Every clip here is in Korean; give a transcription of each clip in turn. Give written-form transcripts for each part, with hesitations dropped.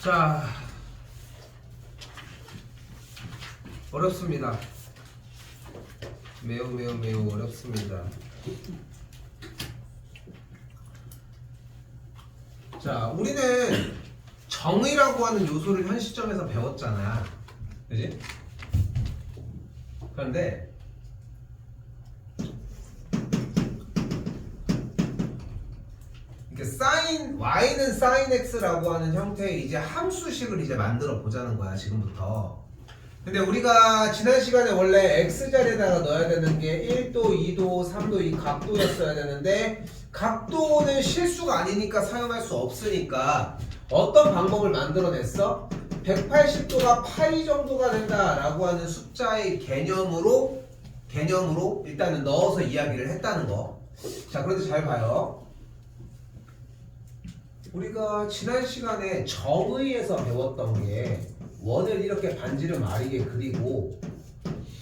자, 어렵습니다. 매우 어렵습니다. 자, 우리는 정의라고 하는 요소를 현 시점에서 배웠잖아. 그지? 그런데 이렇게 sin y는 sin x라고 하는 형태의 이제 함수식을 이제 만들어 보자는 거야, 지금부터. 근데 우리가 지난 시간에 원래 x자리에다가 넣어야 되는 게 1도, 2도, 3도 이 각도였어야 되는데 각도는 실수가 아니니까 사용할 수 없으니까 어떤 방법을 만들어냈어? 180도가 파이 정도가 된다라고 하는 숫자의 개념으로 일단은 넣어서 이야기를 했다는 거. 자, 그런데 잘 봐요. 우리가 지난 시간에 정의에서 배웠던 게 원을 이렇게 반지름 아리게 그리고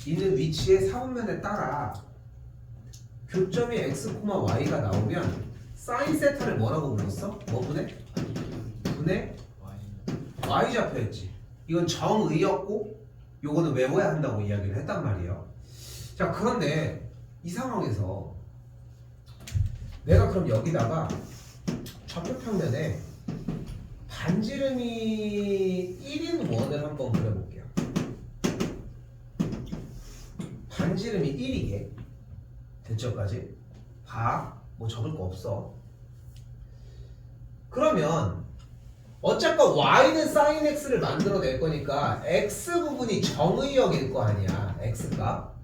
있는 위치의 사분면에 따라 교점이 x, y가 나오면 사인 세타를 뭐라고 불렀어? 뭐 분해? 분해? y 좌표였지. 이건 정의였고 요거는 외워야 한다고 이야기를 했단 말이에요. 자, 그런데 이 상황에서 내가 그럼 여기다가 좌표평면에 반지름이 1인 원을 한번 그려볼게요. 반지름이 1이게 대처까지 뭐 적을 거 없어. 그러면 어쨌건 y는 sin x를 만들어낼 거니까 x 부분이 정의역일 거 아니야, x값.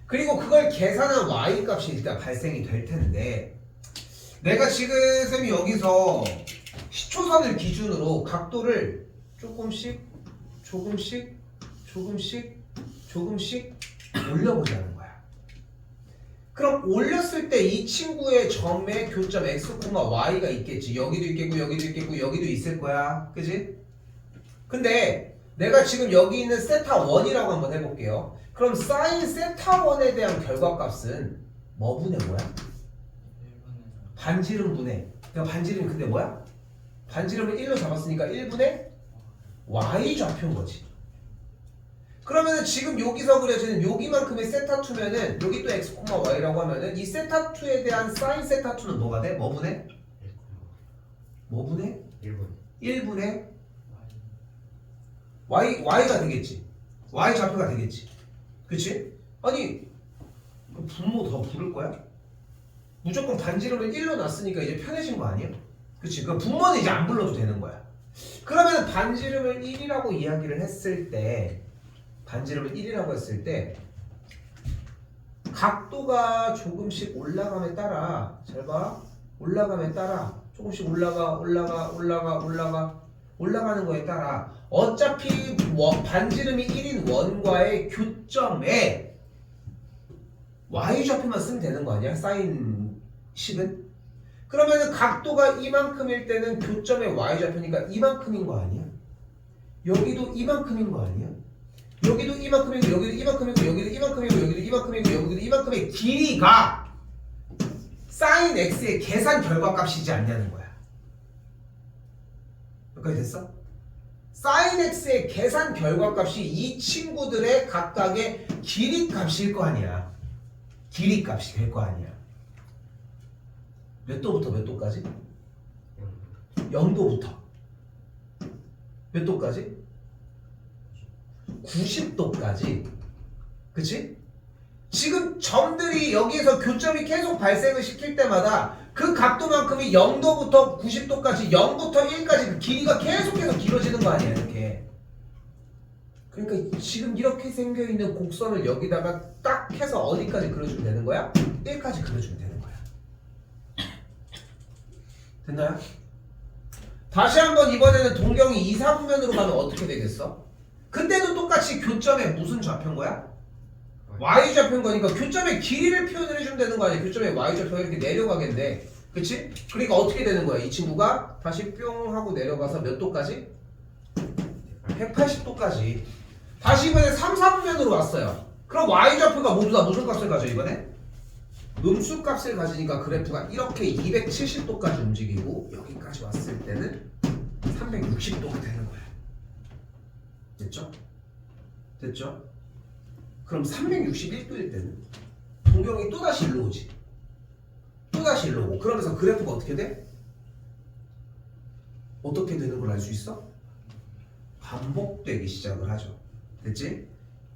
그리고 그걸 계산한 y 값이 일단 발생이 될 텐데 내가 지금 쌤이 여기서 시초선을 기준으로 각도를 조금씩 올려보자는 거야. 그럼 올렸을 때 이 친구의 점에 교점 x, y가 있겠지. 여기도 있겠고 여기도 있겠고 여기도 있을 거야. 그지? 근데 내가 지금 여기 있는 세타 1이라고 한번 해볼게요. 그럼 사인 세타 1에 대한 결과값은 뭐 분의 뭐야? 반지름 분해. 그러니까 반지름이 근데 뭐야? 반지름을 1로 잡았으니까 1분의 y 좌표인 거지. 그러면은 지금 여기서 그려지는 여기만큼의 세타2면은 여기 또 x, y라고 하면은 이 세타2에 대한 사인 세타2는 뭐가 돼? 뭐 분해? 뭐 분해? 1분의 y가 되겠지. y 좌표가 되겠지. 그치? 아니 분모 더 부를 거야? 무조건 반지름을 1로 놨으니까 이제 편해진 거 아니야? 그치? 그 분모는 이제 안 불러도 되는 거야. 그러면 반지름을 1이라고 이야기를 했을 때 각도가 조금씩 올라감에 따라 잘 봐. 올라감에 따라 조금씩 올라가는 거에 따라 어차피 반지름이 1인 원과의 교점에 y좌표만 쓰면 되는 거 아니야? 사인 식은? 그러면은 각도가 이만큼일 때는 교점의 y좌표니까 이만큼인 거 아니야? 여기도 이만큼인 거 아니야? 여기도 이만큼이고 여기도 이만큼이고 여기도 이만큼이고 여기도 이만큼이고 여기도 이만큼의 길이가 사인 x의 계산 결과값이지 않냐는 거야. 여기까지 됐어? 사인 x의 계산 결과값이 이 친구들의 각각의 길이값일 거 아니야. 길이값이 될 거 아니야. 몇 도부터 몇 도까지? 0도부터 몇 도까지? 90도까지. 그치? 지금 점들이 여기에서 교점이 계속 발생을 시킬 때마다 그 각도만큼이 0도부터 90도까지 0부터 1까지 그 길이가 계속해서 길어지는 거 아니야, 이렇게. 그러니까 지금 이렇게 생겨있는 곡선을 여기다가 딱 해서 어디까지 그려주면 되는 거야? 1까지 그려주면 되는 거야. 됐나요? 다시 한번 이번에는 동경이 이사분면으로 가면 어떻게 되겠어? 근데도 똑같이 교점에 무슨 좌표인 거야? y 좌표인 거니까 교점의 길이를 표현을 해주면 되는 거 아니야? 교점의 y 좌표가 이렇게 내려가겠네. 그치? 그러니까 어떻게 되는 거야? 이 친구가 다시 뿅 하고 내려가서 몇 도까지? 180도까지. 다시 이번에 3, 4분면으로 왔어요. 그럼 y좌표가 모두 다 무슨 값을 가져 이번에? 음수값을 가지니까 그래프가 이렇게 270도까지 움직이고 여기까지 왔을 때는 360도가 되는 거야. 됐죠? 됐죠? 그럼 361도일 때는 동경이 또다시 일로 오지. 또다시 일로 오고. 그러면서 그래프가 어떻게 돼? 어떻게 되는 걸 알 수 있어? 반복되기 시작을 하죠. 됐지?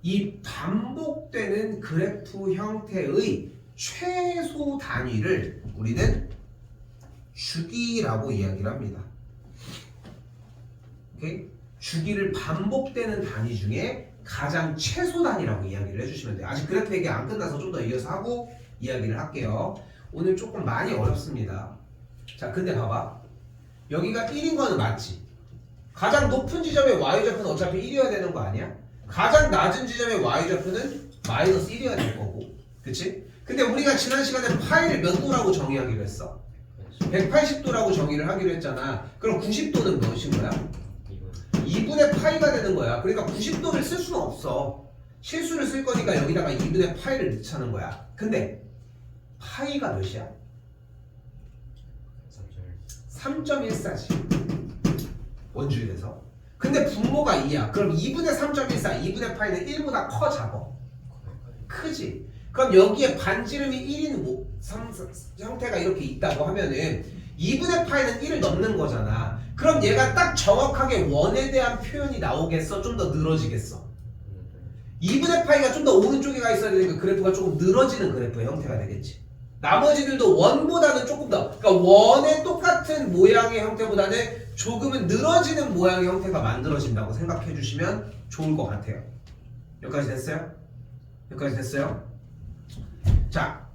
이 반복되는 그래프 형태의 최소 단위를 우리는 주기라고 이야기를 합니다. 오케이? 주기를 반복되는 단위 중에 가장 최소 단위라고 이야기를 해주시면 돼요. 아직 그래프 얘기 안 끝나서 좀 더 이어서 하고 이야기를 할게요. 오늘 조금 많이 어렵습니다. 자, 근데 봐봐. 여기가 1인 거는 맞지? 가장 높은 지점의 y좌표는 어차피 1이어야 되는 거 아니야? 가장 낮은 지점의 y좌표는 마이너스 1이어야 될 거고. 그치? 근데 우리가 지난 시간에 파이를 몇 도라고 정의하기로 했어? 180도라고 정의를 하기로 했잖아. 그럼 90도는 몇인 거야? 2분의 파이가 되는 거야. 그러니까 90도를 쓸 수는 없어. 실수를 쓸 거니까 여기다가 2분의 파이를 넣자는 거야. 근데 파이가 몇이야? 3.14지. 원주율에서. 근데 분모가 2야. 그럼 2분의 3.14, 2분의 파이는 1보다 커 작아? 크지. 그럼 여기에 반지름이 1인 형태가 이렇게 있다고 하면은 2분의 파이는 1을 넘는 거잖아. 그럼 얘가 딱 정확하게 원에 대한 표현이 나오겠어? 좀 더 늘어지겠어? 2분의 파이가 좀 더 오른쪽에 가 있어야 되니까 그래프가 조금 늘어지는 그래프의 형태가 되겠지. 나머지들도 원보다는 조금 더, 그러니까 원의 똑같은 모양의 형태보다는 조금은 늘어지는 모양의 형태가 만들어진다고 생각해 주시면 좋을 것 같아요. 여기까지 됐어요? 여기까지 됐어요? 자,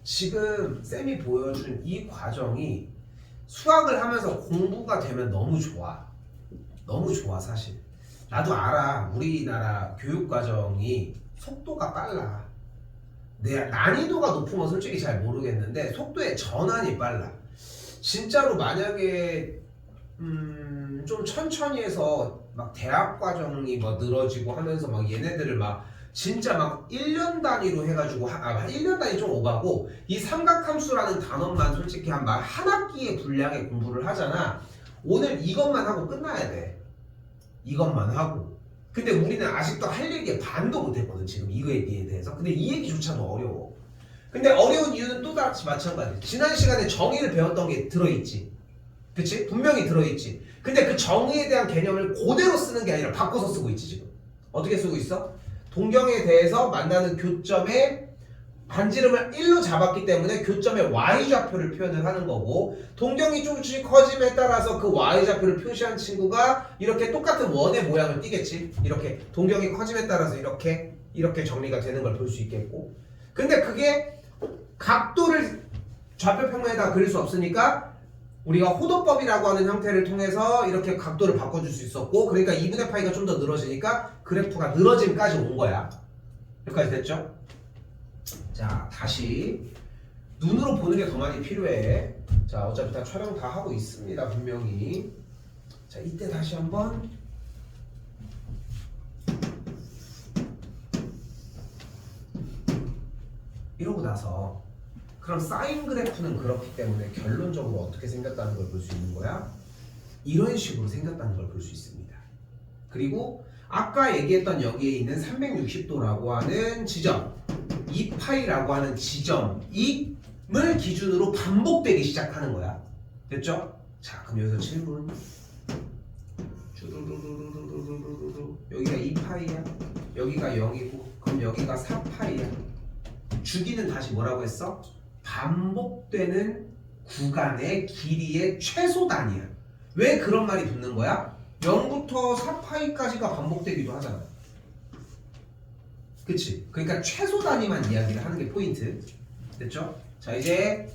지금 쌤이 보여준 이 과정이 수학을 하면서 공부가 되면 너무 좋아. 너무 좋아 사실. 나도 알아. 우리나라 교육과정이 속도가 빨라. 난이도가 높으면 솔직히 잘 모르겠는데 속도의 전환이 빨라. 진짜로 만약에 좀 천천히 해서 막 대학 과정이 뭐 늘어지고 하면서 막 얘네들을 막 진짜 막 1년 단위로 해가지고 1년 단위 좀 오바고 이 삼각함수라는 단원만 솔직히 한 학기의 분량의 공부를 하잖아. 오늘 이것만 하고 끝나야 돼. 이것만 하고. 근데 우리는 아직도 할 얘기 반도 못했거든 지금 이거 얘기에 대해서. 근데 이 얘기조차도 어려워. 근데 어려운 이유는 또다시 마찬가지. 지난 시간에 정의를 배웠던 게 들어있지. 그치? 분명히 들어있지. 근데 그 정의에 대한 개념을 그대로 쓰는 게 아니라 바꿔서 쓰고 있지 지금. 어떻게 쓰고 있어? 동경에 대해서 만나는 교점의 반지름을 1로 잡았기 때문에 교점의 y좌표를 표현을 하는 거고, 동경이 조금씩 커짐에 따라서 그 y좌표를 표시한 친구가 이렇게 똑같은 원의 모양을 띠겠지. 이렇게 동경이 커짐에 따라서 이렇게 정리가 되는 걸 볼 수 있겠고, 근데 그게 각도를 좌표 평면에다 그릴 수 없으니까 우리가 호도법이라고 하는 형태를 통해서 이렇게 각도를 바꿔줄 수 있었고, 그러니까 2분의 파이가 좀 더 늘어지니까 그래프가 늘어짐까지 온 거야. 여기까지 됐죠? 자, 다시 눈으로 보는 게 더 많이 필요해. 자, 어차피 다 촬영 다 하고 있습니다 분명히. 자, 이때 다시 한번 이러고 나서, 그럼 사인 그래프는 그렇기 때문에 결론적으로 어떻게 생겼다는 걸 볼 수 있는 거야? 이런 식으로 생겼다는 걸 볼 수 있습니다. 그리고 아까 얘기했던 여기에 있는 360도라고 하는 지점, 2파이라고 하는 지점을 기준으로 반복되기 시작하는 거야. 됐죠? 자, 그럼 여기서 질문. 여기가 2파이야. 여기가 0이고, 그럼 여기가 4파이야. 주기는 다시 뭐라고 했어? 반복되는 구간의 길이의 최소 단위야. 왜 그런 말이 붙는 거야? 0부터 4파이까지가 반복되기도 하잖아. 그치? 그러니까 최소 단위만 이야기를 하는 게 포인트. 됐죠? 자, 이제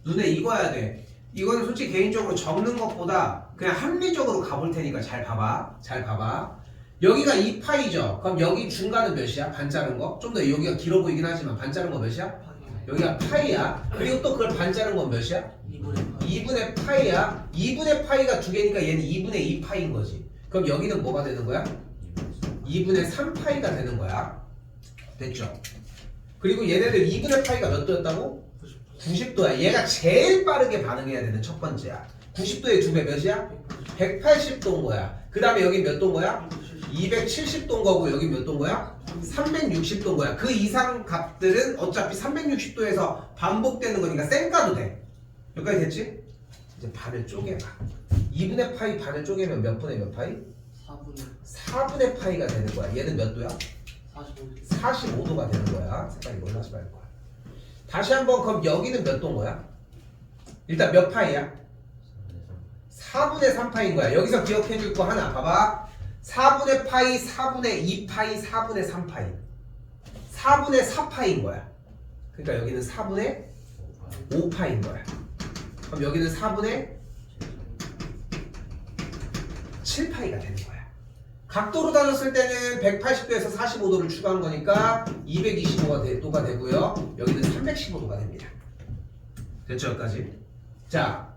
눈에 익어야 돼. 이거는 솔직히 개인적으로 적는 것보다 그냥 합리적으로 가볼 테니까 잘 봐봐. 잘 봐봐. 여기가 2파이죠? 그럼 여기 중간은 몇이야? 반 자른 거? 좀 더 여기가 길어 보이긴 하지만 반 자른 거 몇이야? 여기가 파이야. 그리고 또 그걸 반 자른 건 몇이야? 2분의 파이야. 2분의 파이가 두 개니까 얘는 2분의 2파이인 거지. 그럼 여기는 뭐가 되는 거야? 2분의 3파이가 되는 거야. 됐죠? 그리고 얘네들 2분의 파이가 몇 도였다고? 90도야. 얘가 제일 빠르게 반응해야 되는 첫 번째야. 90도의 두 배 몇이야? 180도인 거야. 그 다음에 여기 몇 도인 거야? 270도인 거고 여기 몇 도인 거야? 360도인 거야. 그 이상 값들은 어차피 360도에서 반복되는 거니까 쌩까도 돼. 여기까지 됐지? 이제 반을 쪼개봐. 2분의 파이 반을 쪼개면 몇 분의 몇 파이? 4분의 파이가 되는 거야. 얘는 몇 도야? 45도가 되는 거야. 색깔이 놀라지 말 거야. 다시 한번 그럼 여기는 몇 도인 거야? 일단 몇 파이야? 4분의 3파인 거야. 여기서 기억해 줄 거 하나 봐봐. 4분의 파이, 4분의 2파이, 4분의 3파이. 4분의 4파인 거야. 그러니까 여기는 4분의 5파인 거야. 그럼 여기는 4분의 7파이가 되는 거야. 각도로 따졌을 때는 180도에서 45도를 추가한 거니까 225도가 되고요. 여기는 315도가 됩니다. 됐죠? 여기까지? 자,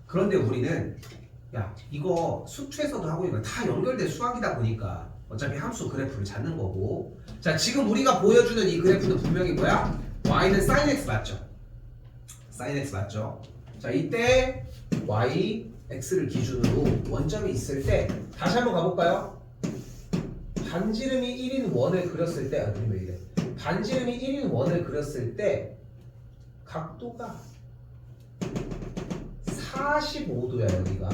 그런데 우리는 야 이거 수투에서도 하고 있는 거 다 연결된 수학이다 보니까 어차피 함수 그래프를 찾는 거고, 자 지금 우리가 보여주는 이 그래프는 분명히 뭐야? y는 sin x 맞죠? sin x 맞죠? 자 이때 y, x를 기준으로 원점이 있을 때 다시 한번 가볼까요? 반지름이 1인 원을 그렸을 때 왜 이래? 반지름이 1인 원을 그렸을 때 각도가 45도야 여기가.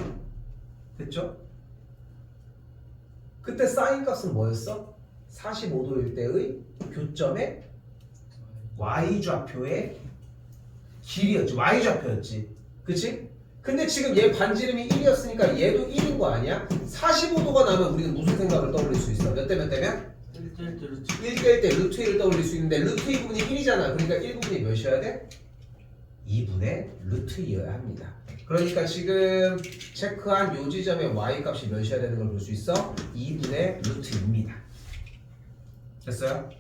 됐죠? 그때 사인 값은 뭐였어? 45도일 때의 교점의 y좌표의 길이었지. y좌표였지. 그치? 근데 지금 얘 반지름이 1이었으니까 얘도 1인 거 아니야? 45도가 나면 우리는 무슨 생각을 떠올릴 수 있어? 몇 대 몇 대면? 1대1 때 루트 1을 떠올릴 수 있는데 루트 2부분이 1이잖아. 그러니까 1부분이 몇이어야 돼? 2분의 루트 2여야 합니다. 그러니까 지금 체크한 요 지점의 y 값이 몇이어야 되는 걸 볼 수 있어? 2분의 루트 2입니다. 됐어요?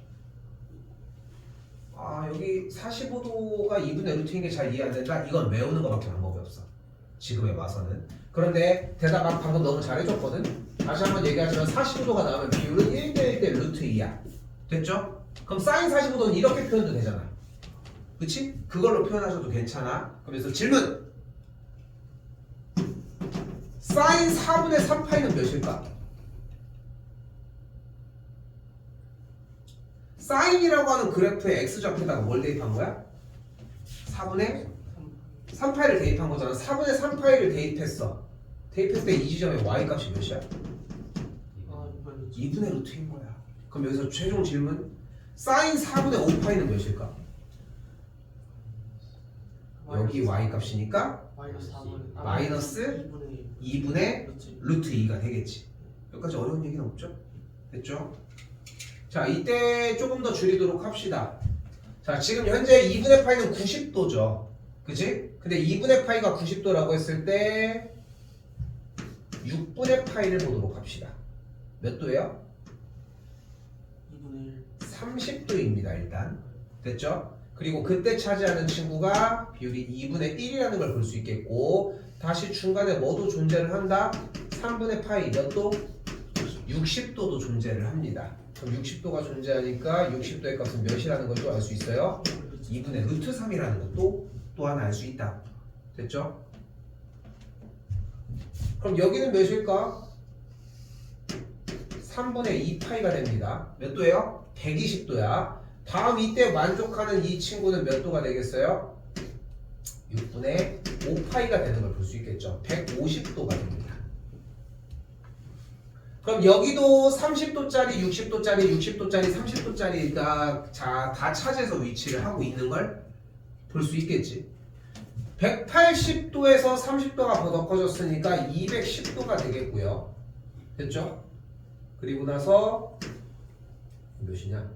아 여기 45도가 2분의 루트인 게 잘 이해 안 된다? 이건 외우는 거밖에 방법이 없어. 지금에 와서는. 그런데 대답 방금 너무 잘해줬거든? 다시 한번 얘기하지만 45도가 나오면 비율은 1대1대 루트 2야. 됐죠? 그럼 사인 45도는 이렇게 표현도 되잖아. 그치? 그걸로 표현하셔도 괜찮아. 그래서 질문! 사인 4분의 3파이는 몇일까? 사인이라고 하는 그래프의 x좌표에다가 뭘 대입한 거야? 4분의 3파이를 대입한 거잖아. 4분의 3파이를 대입했어. 대입했을 때 이 지점의 y값이 몇이야? 2분의 루트인 거야. 그럼 여기서 최종 질문, 사인 4분의 5파이는 몇일까? 여기 y값이니까 마이너스 2분의 루트 2가 되겠지. 여기까지 어려운 얘기는 없죠? 됐죠? 자 이때 조금 더 줄이도록 합시다. 자 지금 현재 2분의 파이는 90도죠. 그치? 근데 2분의 파이가 90도라고 했을 때 6분의 파이를 보도록 합시다. 몇 도예요? 30도입니다 일단. 됐죠? 그리고 그때 차지하는 친구가 비율이 2분의 1이라는 걸 볼 수 있겠고, 다시 중간에 뭐도 존재를 한다? 3분의 파이 몇 도? 60도도 존재를 합니다. 그럼 60도가 존재하니까 60도의 값은 몇이라는 걸 또 알 수 있어요? 2분의 루트 3이라는 것도 또한 알 수 있다. 됐죠? 그럼 여기는 몇일까? 3분의 2파이가 됩니다. 몇 도예요? 120도야. 다음 이때 만족하는 이 친구는 몇 도가 되겠어요? 6분의 5파이가 되는 걸 볼 수 있겠죠. 150도가 됩니다. 그럼 여기도 30도짜리, 60도짜리, 60도짜리, 30도짜리가 다 차지해서 위치를 하고 있는 걸 볼 수 있겠지. 180도에서 30도가 더 커졌으니까 210도가 되겠고요. 됐죠? 그리고 나서 몇이냐?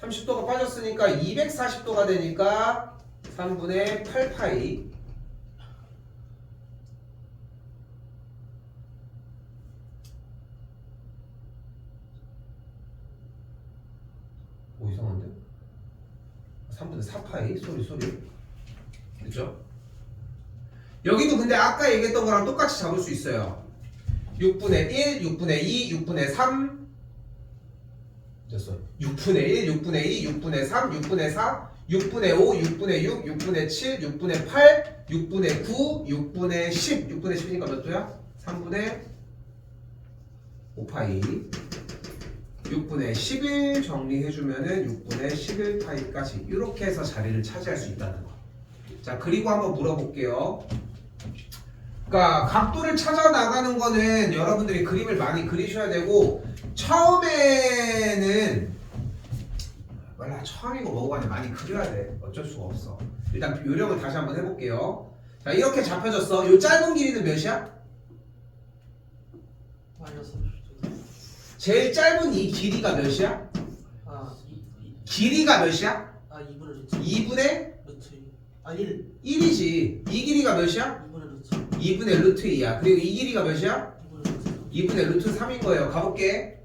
30도가 빠졌으니까 240도가 되니까 3분의 8파이. 오 이상한데? 3분의 4파이. 소리. 됐죠? 여기도 근데 아까 얘기했던 거랑 똑같이 잡을 수 있어요. 6분의 1, 6분의 2, 6분의 3 됐어. 6분의 1, 6분의 2, 6분의 3, 6분의 4, 6분의 5, 6분의 6, 6분의 7, 6분의 8, 6분의 9, 6분의 10. 6분의 10이니까 몇 도야? 3분의 5파이 6분의 11 정리해주면은 6분의 11파이까지 이렇게 해서 자리를 차지할 수 있다는 거. 자, 그리고 한번 물어볼게요. 그러니까 각도를 찾아 나가는 거는 여러분들이 그림을 많이 그리셔야 되고, 처음에는 몰라, 처음이고 뭐고 간에 많이 그려야 돼. 어쩔 수가 없어. 일단 요령을 다시 한번 해볼게요. 자, 이렇게 잡혀졌어. 요 짧은 길이는 몇이야? 마이너스 제일 짧은 이 길이가 몇이야? 길이가 몇이야? 2분의 루트 2분의 루트 1 1이지. 이 길이가 몇이야? 2분의 루트 2분의 루트 2야. 그리고 이 길이가 몇이야? 2분의 루트 2분의 루트 3인 거예요. 가볼게.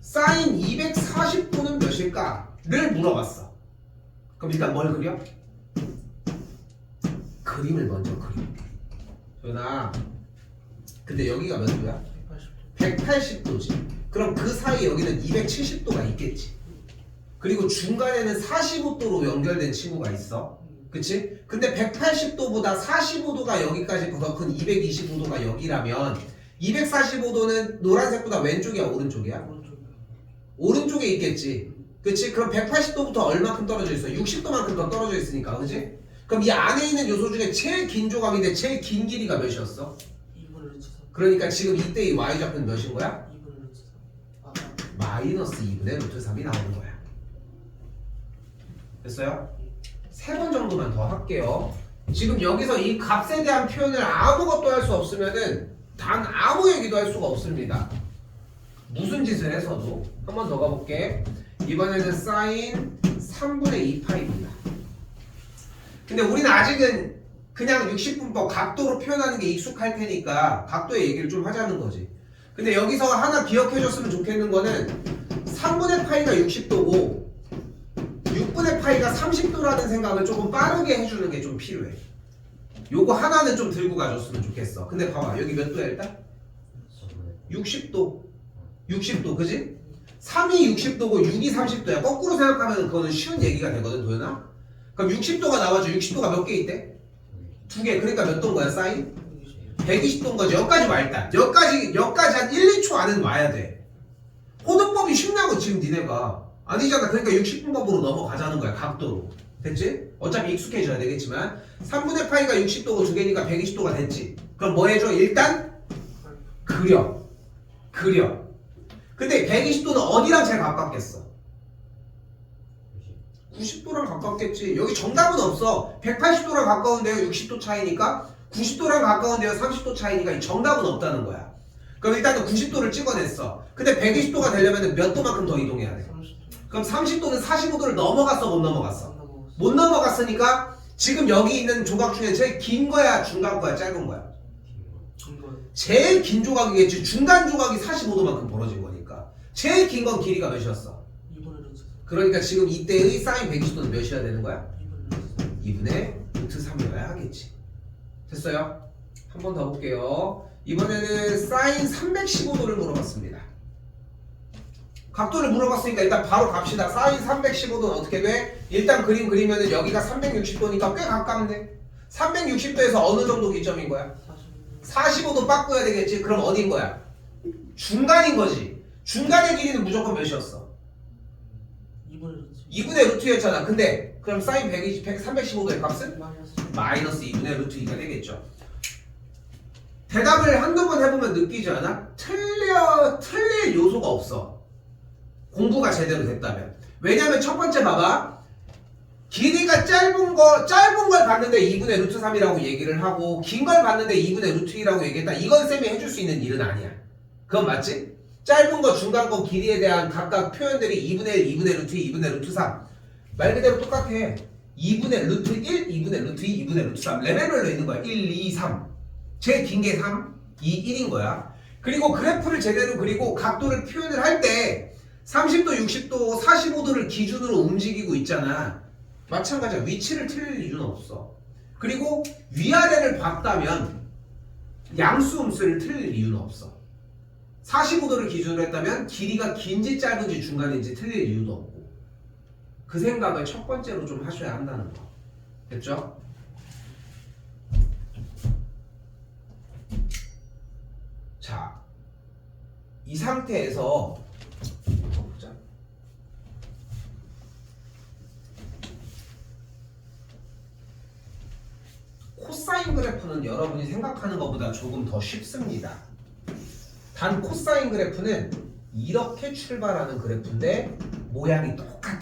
사인 240도는 몇일까?를 물어봤어. 그럼 일단 뭘 그려? 그림을 먼저 그려. 전아, 근데 여기가 몇 도야? 180도지. 그럼 그 사이에 여기는 270도가 있겠지. 그리고 중간에는 45도로 연결된 친구가 있어. 그치? 근데 180도보다 45도가 여기까지 더 큰 225도가 여기라면 245도는 노란색보다 왼쪽이야, 오른쪽이야? 오른쪽에 있겠지. 그치? 그럼 180도부터 얼마큼 떨어져 있어? 60도만큼 더 떨어져 있으니까, 그치? 그럼 이 안에 있는 요소 중에 제일 긴 조각인데 제일 긴 길이가 몇이었어? 2분의 루트 3 그러니까 지금 이때 이 y좌표는 몇인 거야? 2분의 루트 3 마이너스 2분의 루트 3이 나오는 거야. 됐어요? 3번 정도만 더 할게요. 지금 여기서 이 값에 대한 표현을 아무것도 할 수 없으면은 단 아무 얘기도 할 수가 없습니다. 무슨 짓을 해서도. 한 번 더 가볼게. 이번에는 사인 3분의 2파입니다. 근데 우리는 아직은 그냥 60분법 각도로 표현하는 게 익숙할 테니까 각도의 얘기를 좀 하자는 거지. 근데 여기서 하나 기억해줬으면 좋겠는 거는 3분의 파이가 60도고 6분의 파이가 30도라는 생각을 조금 빠르게 해주는 게 좀 필요해. 요거 하나는 좀 들고 가줬으면 좋겠어. 근데 봐봐, 여기 몇 도야 일단? 60도. 60도, 그지? 3이 60도고 6이 30도야. 거꾸로 생각하면 그거는 쉬운 얘기가 되거든, 도현아? 그럼 60도가 나와줘. 60도가 몇 개 있대? 2개. 그러니까 몇 도인 거야, 사인? 120도인 거지. 여기까지 와, 일단. 여기까지 한 1, 2초 안에는 와야 돼. 호등법이 쉽냐고, 지금 니네가. 아니잖아. 그러니까 60분법으로 넘어가자는 거야, 각도로. 됐지? 어차피 익숙해져야 되겠지만 3분의 파이가 60도고 2개니까 120도가 됐지. 그럼 뭐 해줘? 일단 그려. 근데 120도는 어디랑 제일 가깝겠어? 90도랑 가깝겠지. 여기 정답은 없어. 180도랑 가까운데요, 60도 차이니까. 90도랑 가까운데요, 30도 차이니까 이 정답은 없다는 거야. 그럼 일단은 90도를 찍어냈어. 근데 120도가 되려면 몇 도만큼 더 이동해야 돼? 30도 그럼 30도는 45도를 넘어갔어, 못 넘어갔어? 넘어갔어. 못 넘어갔으니까 지금 여기 있는 조각 중에 제일 긴 거야, 중간 거야, 짧은 거야? 중간 제일 긴 조각이겠지. 중간 조각이 45도만큼 벌어진 거니까. 제일 긴 건 길이가 몇이었어? 2분의 루트 3 그러니까 지금 이때의 사인 120도는 몇이어야 되는 거야? 2분의 루트 3 2분의 루트 3이어야 하겠지. 됐어요? 한 번 더 볼게요. 이번에는 사인 315도를 물어봤습니다. 각도를 물어봤으니까 일단 바로 갑시다. 사인 315도는 어떻게 돼? 일단 그림 그리면은 여기가 360도니까 꽤 가깝네. 360도에서 어느 정도 기점인 거야? 45도 바꿔야 되겠지. 그럼 어딘 거야? 중간인 거지. 중간의 길이는 무조건 몇이었어? 2분의 루트 2분의 루트였잖아. 근데 그럼 사인 315도의 값은? 마이너스 마이너스 2분의 루트 2가 되겠죠. 대답을 한두 번 해보면 느끼지 않아? 틀릴 요소가 없어. 공부가 제대로 됐다면. 왜냐면 첫 번째 봐봐. 길이가 짧은 걸 봤는데 2분의 루트 3이라고 얘기를 하고 긴 걸 봤는데 2분의 루트 2라고 얘기했다. 이건 쌤이 해줄 수 있는 일은 아니야. 그건 맞지? 짧은 거, 중간 거, 길이에 대한 각각 표현들이 2분의 1, 2분의 루트 2, 2분의 루트 3. 말 그대로 똑같아. 2분의 루트 1, 2분의 루트 2, 2분의 루트 3. 레벨별로 있는 거야. 1, 2, 3. 제일 긴 게 3, 2, 1인 거야. 그리고 그래프를 제대로 그리고 각도를 표현을 할 때 30도, 60도, 45도를 기준으로 움직이고 있잖아. 마찬가지야. 위치를 틀릴 이유는 없어. 그리고 위아래를 봤다면 양수음수를 틀릴 이유는 없어. 45도를 기준으로 했다면 길이가 긴지 짧은지 중간인지 틀릴 이유도 없고. 그 생각을 첫 번째로 좀 하셔야 한다는 거. 됐죠? 자, 이 상태에서 보자. 코사인 그래프는 여러분이 생각하는 것보다 조금 더 쉽습니다. 단 코사인 그래프는 이렇게 출발하는 그래프인데 모양이 똑같아.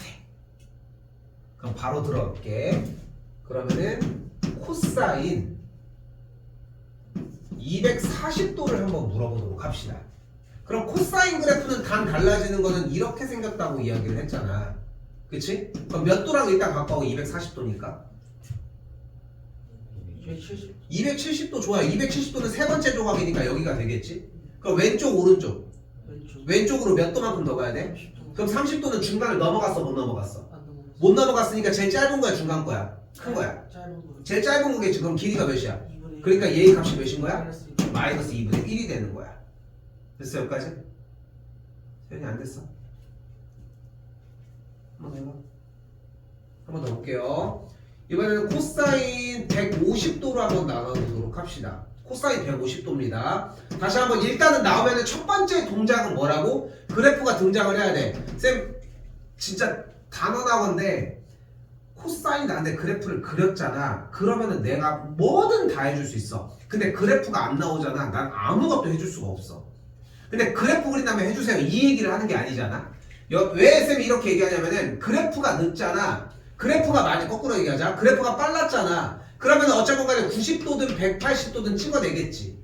그럼 바로 들어갈게. 그러면은 코사인 240도를 한번 물어보도록 합시다. 그럼 코사인 그래프는 단 달라지는 거는 이렇게 생겼다고 이야기를 했잖아. 그치? 그럼 몇 도랑 일단 가까워? 240도니까 270. 270도 좋아요. 270도는 세 번째 조각이니까 여기가 되겠지? 그럼 왼쪽 오른쪽 왼쪽으로 몇 도만큼 더 가야 돼? 30도. 그럼 30도는 중간을 넘어갔어 못 넘어갔어? 안 넘어갔어. 못 넘어갔으니까 제일 짧은 거야 중간 거야? 큰 거야? 짧은 거. 제일 짧은 거겠지. 그럼 길이가 몇이야? 2분의 그러니까 얘의 값이 몇인 거야? 마이너스 2. 마이너스 2분의 1이 되는 거야. 됐어 여기까지? 세연이 안 됐어? 한 번 더 해봐. 한 번 더 볼게요. 이번에는 코사인 150도로 한번 나가보도록 합시다. 코사인 150도입니다. 다시 한번 일단은 나오면은 첫 번째 동작은 뭐라고? 그래프가 등장을 해야 돼. 쌤 진짜 단어 나건데 코사인 나한테 그래프를 그렸잖아. 그러면은 내가 뭐든 다 해줄 수 있어. 근데 그래프가 안 나오잖아. 난 아무것도 해줄 수가 없어. 근데 그래프 그린 다음에 해주세요 이 얘기를 하는 게 아니잖아. 왜 쌤이 이렇게 얘기하냐면은 그래프가 늦잖아. 그래프가 많이 거꾸로 얘기하자. 그래프가 빨랐잖아. 그러면 어쨌건 간에 90도든 180도든 찍어내겠지.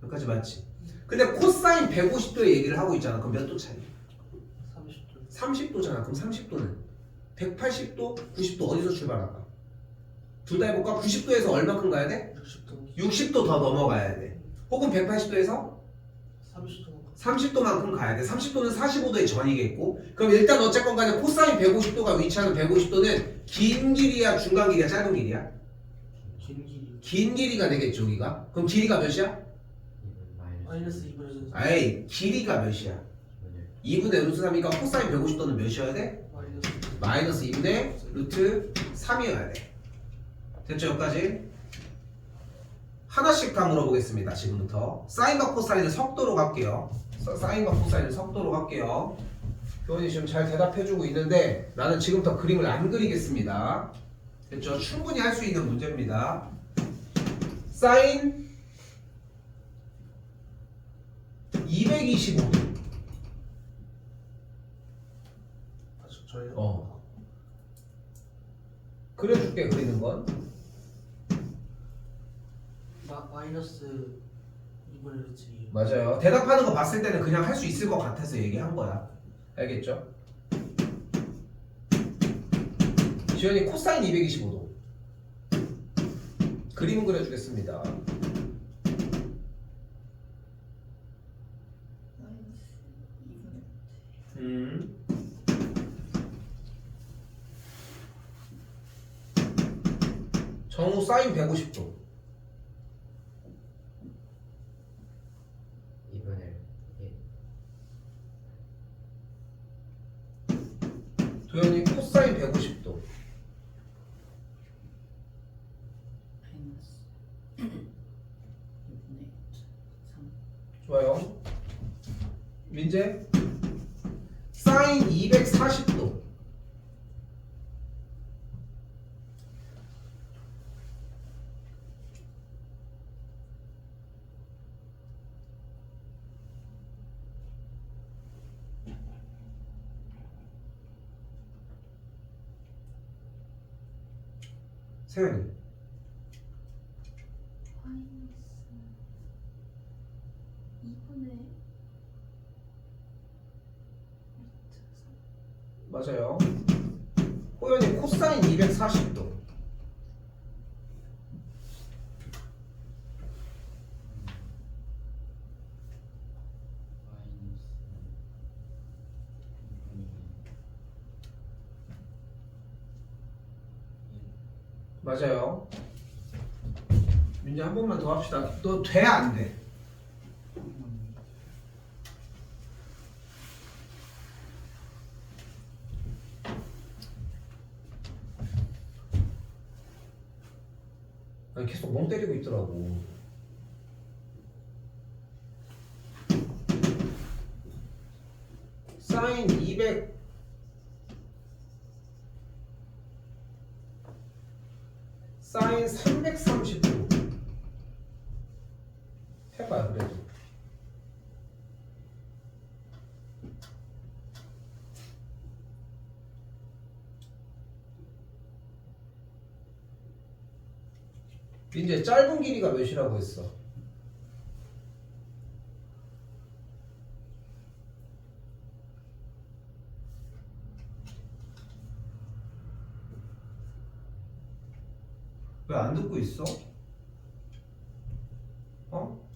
여기까지 맞지? 근데 코사인 150도의 얘기를 하고 있잖아. 그럼 몇 도 차이? 30도. 30도잖아. 그럼 30도는 180도, 90도 어디서 출발할까? 둘 다 해볼까? 90도에서 얼마큼 가야 돼? 60도. 60도 더 넘어가야 돼. 혹은 180도에서 30도. 30도만큼 가야 돼. 30도는 45도의 전이겠고. 그럼 일단 어쨌건 간에 코사인 150도가 위치하는 150도는 긴 길이야, 중간 길이야, 짧은 길이야? 긴 길이. 긴 길이가 되겠죠, 여기가. 그럼 길이가 몇이야? 마이너스 2분의 4. 아이, 길이가 몇이야? 2분의 루트 3이니까 코사인 150도는 몇이어야 돼? 마이너스 2분의 루트 3이어야 돼. 됐죠, 여기까지? 하나씩 다 물어보겠습니다, 지금부터. 사인과 코사인을 속도로 갈게요. 사인과 코사인을 속도로 갈게요. 교원이 지금 잘 대답해주고 있는데 나는 지금부터 그림을 안 그리겠습니다. 됐죠? 충분히 할 수 있는 문제입니다. 사인 225도. 저요? 그려줄게, 그리는 건. 마이너스 2분의 루트 2. 맞아요. 대답하는 거 봤을 때는 그냥 할 수 있을 것 같아서 얘기한 거야. 알겠죠? 지현이 코사인 225도. 그림 그려주겠습니다. 정우 사인 150도. 2분의 1. 도현이 코사인 150도. 마이너스 6분의 3. 좋아요. 민재 사인 240도. 세연이 마이너스 2분의 루트 3. 맞아요. 호연이 코사인 240도. 맞아요. 민재 한 번만 더 합시다. 너 돼 안 돼? 아니, 계속 멍 때리고 있더라고. 사인 200 사인 330도 해봐요. 그래도 이제 짧은 길이가 몇이라고 했어? 왜 안 듣고 있어? 어?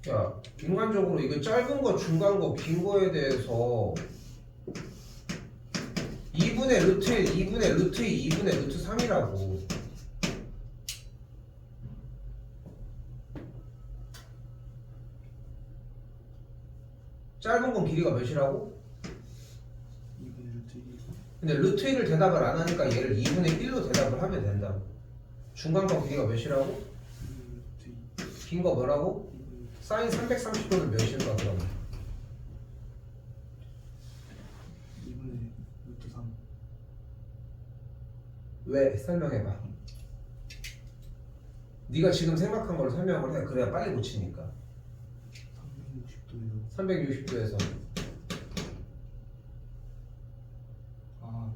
야, 인간적으로 이거 짧은 거, 중간 거, 긴 거에 대해서 2분의 루트 1, 2분의 루트 2, 2분의 루트 3이라고. 짧은 건 길이가 몇이라고? 2분의 루트 1. 근데 루트 1을 대답을 안 하니까 얘를 2분의 1로 대답을 하면 된다고. 중간 거 길이가 몇이라고? 2분의 루트 2. 긴 거 뭐라고? 2분의 사인 330도는 몇일까 그러면? 2분의 루트 3. 왜? 설명해봐. 네가 지금 생각한 걸 설명을 해. 그래야 빨리 고치니까. 360도에서 360도에서 아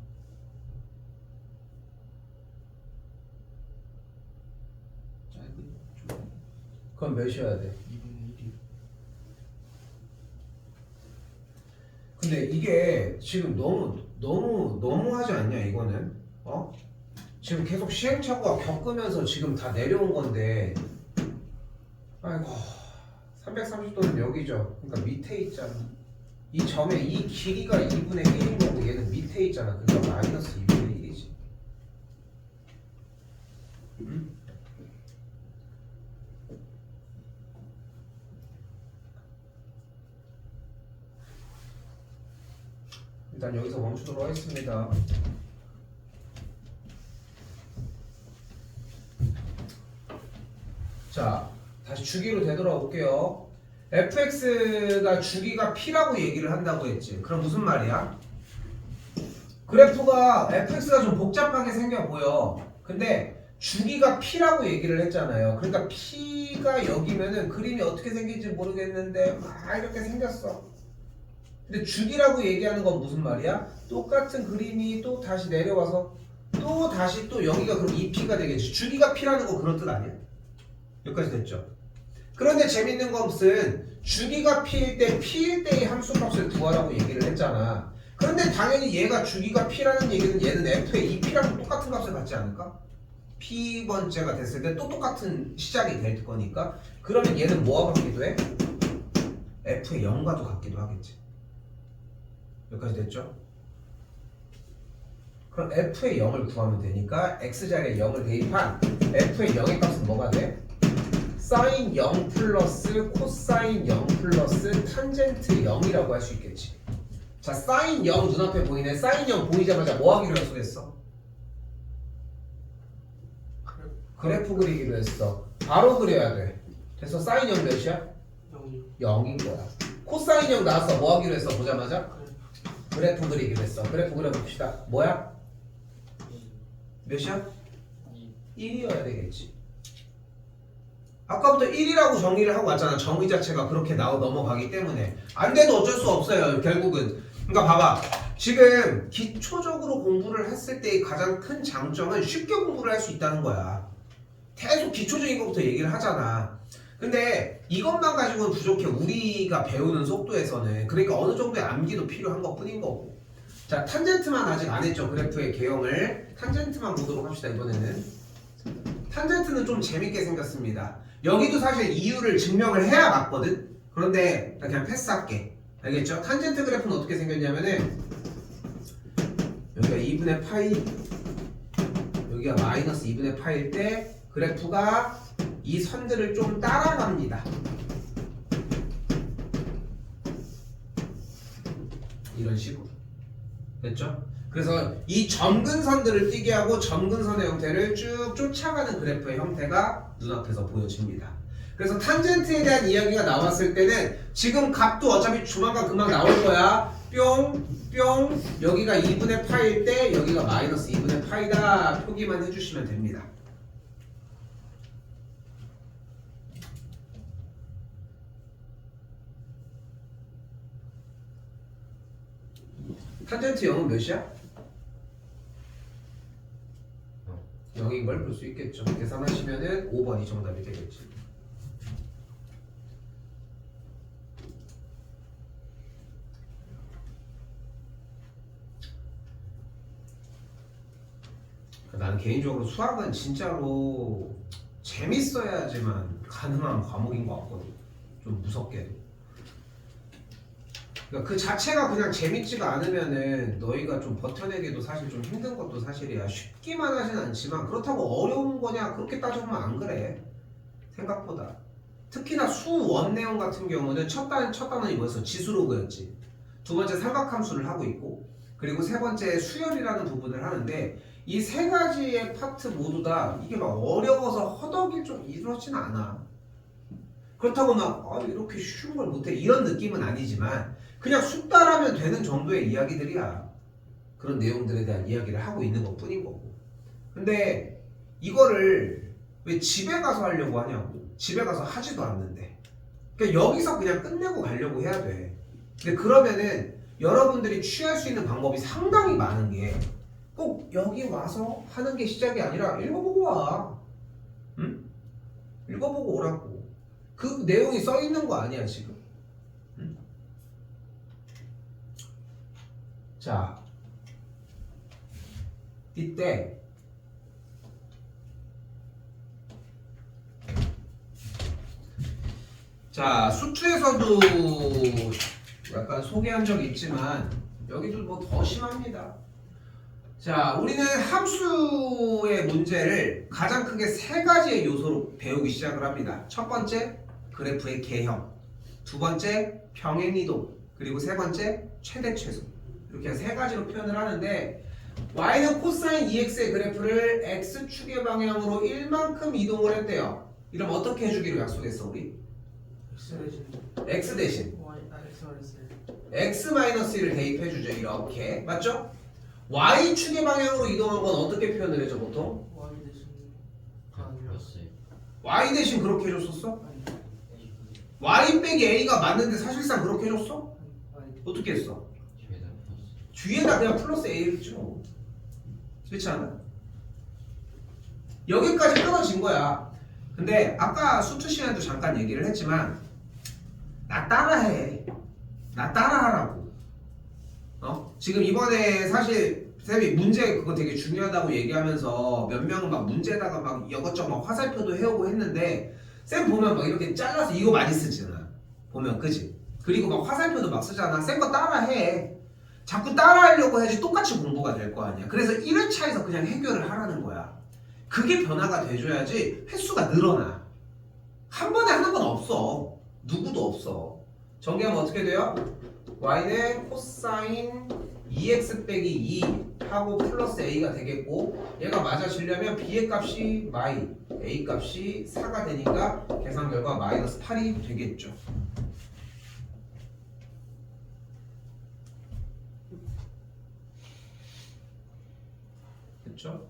짧은 쪽 그럼 몇이어야 돼? 2분의 1이 근데 이게 지금 너무 하지 않냐 이거는? 어? 지금 계속 시행착오가 겪으면서 지금 다 내려온 건데 아이고 330도는 여기죠. 그러니까 밑에 있잖아. 이 점에 이 길이가 2분의 1인 거고 얘는 밑에 있잖아. 그러니까 마이너스 2분의 1이지. 응? 일단 여기서 멈추도록 하겠습니다. 자, 다시 주기로 되돌아올게요. fx가 주기가 p라고 얘기를 한다고 했지. 그럼 무슨 말이야? 그래프가 fx가 좀 복잡하게 생겨 보여. 근데 주기가 p라고 얘기를 했잖아요. 그러니까 p가 여기면은 그림이 어떻게 생길지 모르겠는데 막 이렇게 생겼어. 근데 주기라고 얘기하는 건 무슨 말이야? 똑같은 그림이 또 다시 내려와서 또 다시 또 여기가 그럼 2p가 되겠지. 주기가 p라는 건 그런 뜻 아니야? 여기까지 됐죠? 그런데 재밌는 것은 주기가 p일 때 p일 때의 함수값을 구하라고 얘기를 했잖아. 그런데 당연히 얘가 주기가 p라는 얘기는 얘는 f의 2p랑 똑같은 값을 갖지 않을까? p번째가 됐을 때 또 똑같은 시작이 될 거니까 그러면 얘는 뭐와 같기도 해? f의 0과도 같기도 하겠지. 여기까지 됐죠? 그럼 f의 0을 구하면 되니까 x자리에 0을 대입한 f의 0의 값은 뭐가 돼? 사인 0 플러스 코사인 0 플러스 탄젠트 0이라고 할 수 있겠지. 자, 사인 0 눈앞에 보이네. 사인 0 보이자마자 뭐 하기로 약속했어? 그래프 그리기로 했어. 바로 그려야 돼. 그래서 사인 0 몇이야? 0이요. 0인 거야. 코사인 0 나왔어. 뭐 하기로 했어? 보자마자? 그래프 그리기로 했어. 그래프 그려봅시다. 뭐야? 몇이야? 1이어야 되겠지. 아까부터 1이라고 정의를 하고 왔잖아. 정의 자체가 그렇게 넘어가기 때문에 안 돼도 어쩔 수 없어요. 결국은. 그러니까 봐봐. 지금 기초적으로 공부를 했을 때의 가장 큰 장점은 쉽게 공부를 할 수 있다는 거야. 계속 기초적인 것부터 얘기를 하잖아. 근데 이것만 가지고는 부족해. 우리가 배우는 속도에서는. 그러니까 어느 정도의 암기도 필요한 것 뿐인 거고. 자, 탄젠트만 아직 안 했죠. 그래프의 개형을. 탄젠트만 보도록 합시다. 이번에는 탄젠트는 좀 재밌게 생겼습니다. 여기도 사실 이유를 증명을 해야 맞거든. 그런데 그냥 패스할게. 알겠죠? 탄젠트 그래프는 어떻게 생겼냐면은 여기가 2분의 파이, 여기가 마이너스 2분의 파일 때 그래프가 이 선들을 좀 따라갑니다. 이런 식으로. 됐죠? 그래서 이 점근선들을 띄게 하고 점근선의 형태를 쭉 쫓아가는 그래프의 형태가 눈앞에서 보여집니다. 그래서 탄젠트에 대한 이야기가 나왔을 때는 지금 값도 어차피 조만간 금방 나올 거야. 뿅, 뿅. 여기가 2분의 파일 때 여기가 마이너스 2분의 파이다. 표기만 해주시면 됩니다. 탄젠트 0은 몇이야? 0인 걸 볼 수 있겠죠. 계산하시면은 5번이 정답이 되겠지. 나는 개인적으로 수학은 진짜로 재밌어야지만 가능한 과목인 것 같거든. 좀 무섭게도. 그러니까 그 자체가 그냥 재밌지가 않으면은 너희가 좀 버텨내기도 사실 좀 힘든 것도 사실이야. 쉽기만 하진 않지만 그렇다고 어려운 거냐 그렇게 따져보면 안 그래. 생각보다. 특히나 수원 내용 같은 경우는 첫 단원이 뭐였어? 지수로그였지. 두 번째 삼각함수를 하고 있고 그리고 세 번째 수열이라는 부분을 하는데 이 세 가지의 파트 모두 다 이게 막 어려워서 허덕이 좀 이렇진 않아. 그렇다고 막 이렇게 쉬운 걸 못해 이런 느낌은 아니지만 그냥 숙달하면 되는 정도의 이야기들이야. 그런 내용들에 대한 이야기를 하고 있는 것 뿐인 거고. 근데 이거를 왜 집에 가서 하려고 하냐고. 집에 가서 하지도 않는데. 그러니까 여기서 그냥 끝내고 가려고 해야 돼. 근데 그러면은 여러분들이 취할 수 있는 방법이 상당히 많은 게 꼭 여기 와서 하는 게 시작이 아니라 읽어보고 와. 응? 읽어보고 오라고. 그 내용이 써 있는 거 아니야 지금. 응? 자, 이때 자 수투에서도 약간 소개한 적이 있지만 여기도 뭐 더 심합니다. 자, 우리는 함수의 문제를 가장 크게 세 가지의 요소로 배우기 시작을 합니다. 첫 번째, 그래프의 개형. 두 번째, 평행이동. 그리고 세 번째, 최대 최소. 이렇게 세 가지로 표현을 하는데 y는 코사인 2x의 그래프를 x축의 방향으로 1만큼 이동을 했대요. 이러면 어떻게 해주기로 약속했어 우리? x 대신 x-1을 대입해주죠. 이렇게. 맞죠? y축의 방향으로 이동한 건 어떻게 표현을 해줘 보통? y 대신 그렇게 해줬었어? y 빼기 a가 맞는데 사실상 그렇게 해줬어? 어떻게 했어? 뒤에다 그냥 플러스 a를 했죠. 그렇지 않아? 여기까지 끊어진 거야. 근데 아까 수투 시간에도 잠깐 얘기를 했지만 나 따라해. 나 따라하라고. 지금 이번에 사실 쌤이 문제 그거 되게 중요하다고 얘기하면서 몇 명은 막 문제다가 막 이것저것 막 화살표도 해오고 했는데 쌤 보면 막 이렇게 잘라서 이거 많이 쓰잖아. 보면 그지? 그리고 막 화살표도 막 쓰잖아. 쌤 거 따라해. 자꾸 따라하려고 해야지 똑같이 공부가 될 거 아니야. 그래서 1회차에서 그냥 해결을 하라는 거야. 그게 변화가 돼줘야지 횟수가 늘어나. 한 번에 하는 건 없어. 누구도 없어. 정리하면 어떻게 돼요? y는 코사인 2x 빼기 2 하고 플러스 a가 되겠고 얘가 맞아지려면 b의 값이 마이 a 값이 4가 되니까 계산 결과 마이너스 8이 되겠죠. 그쵸?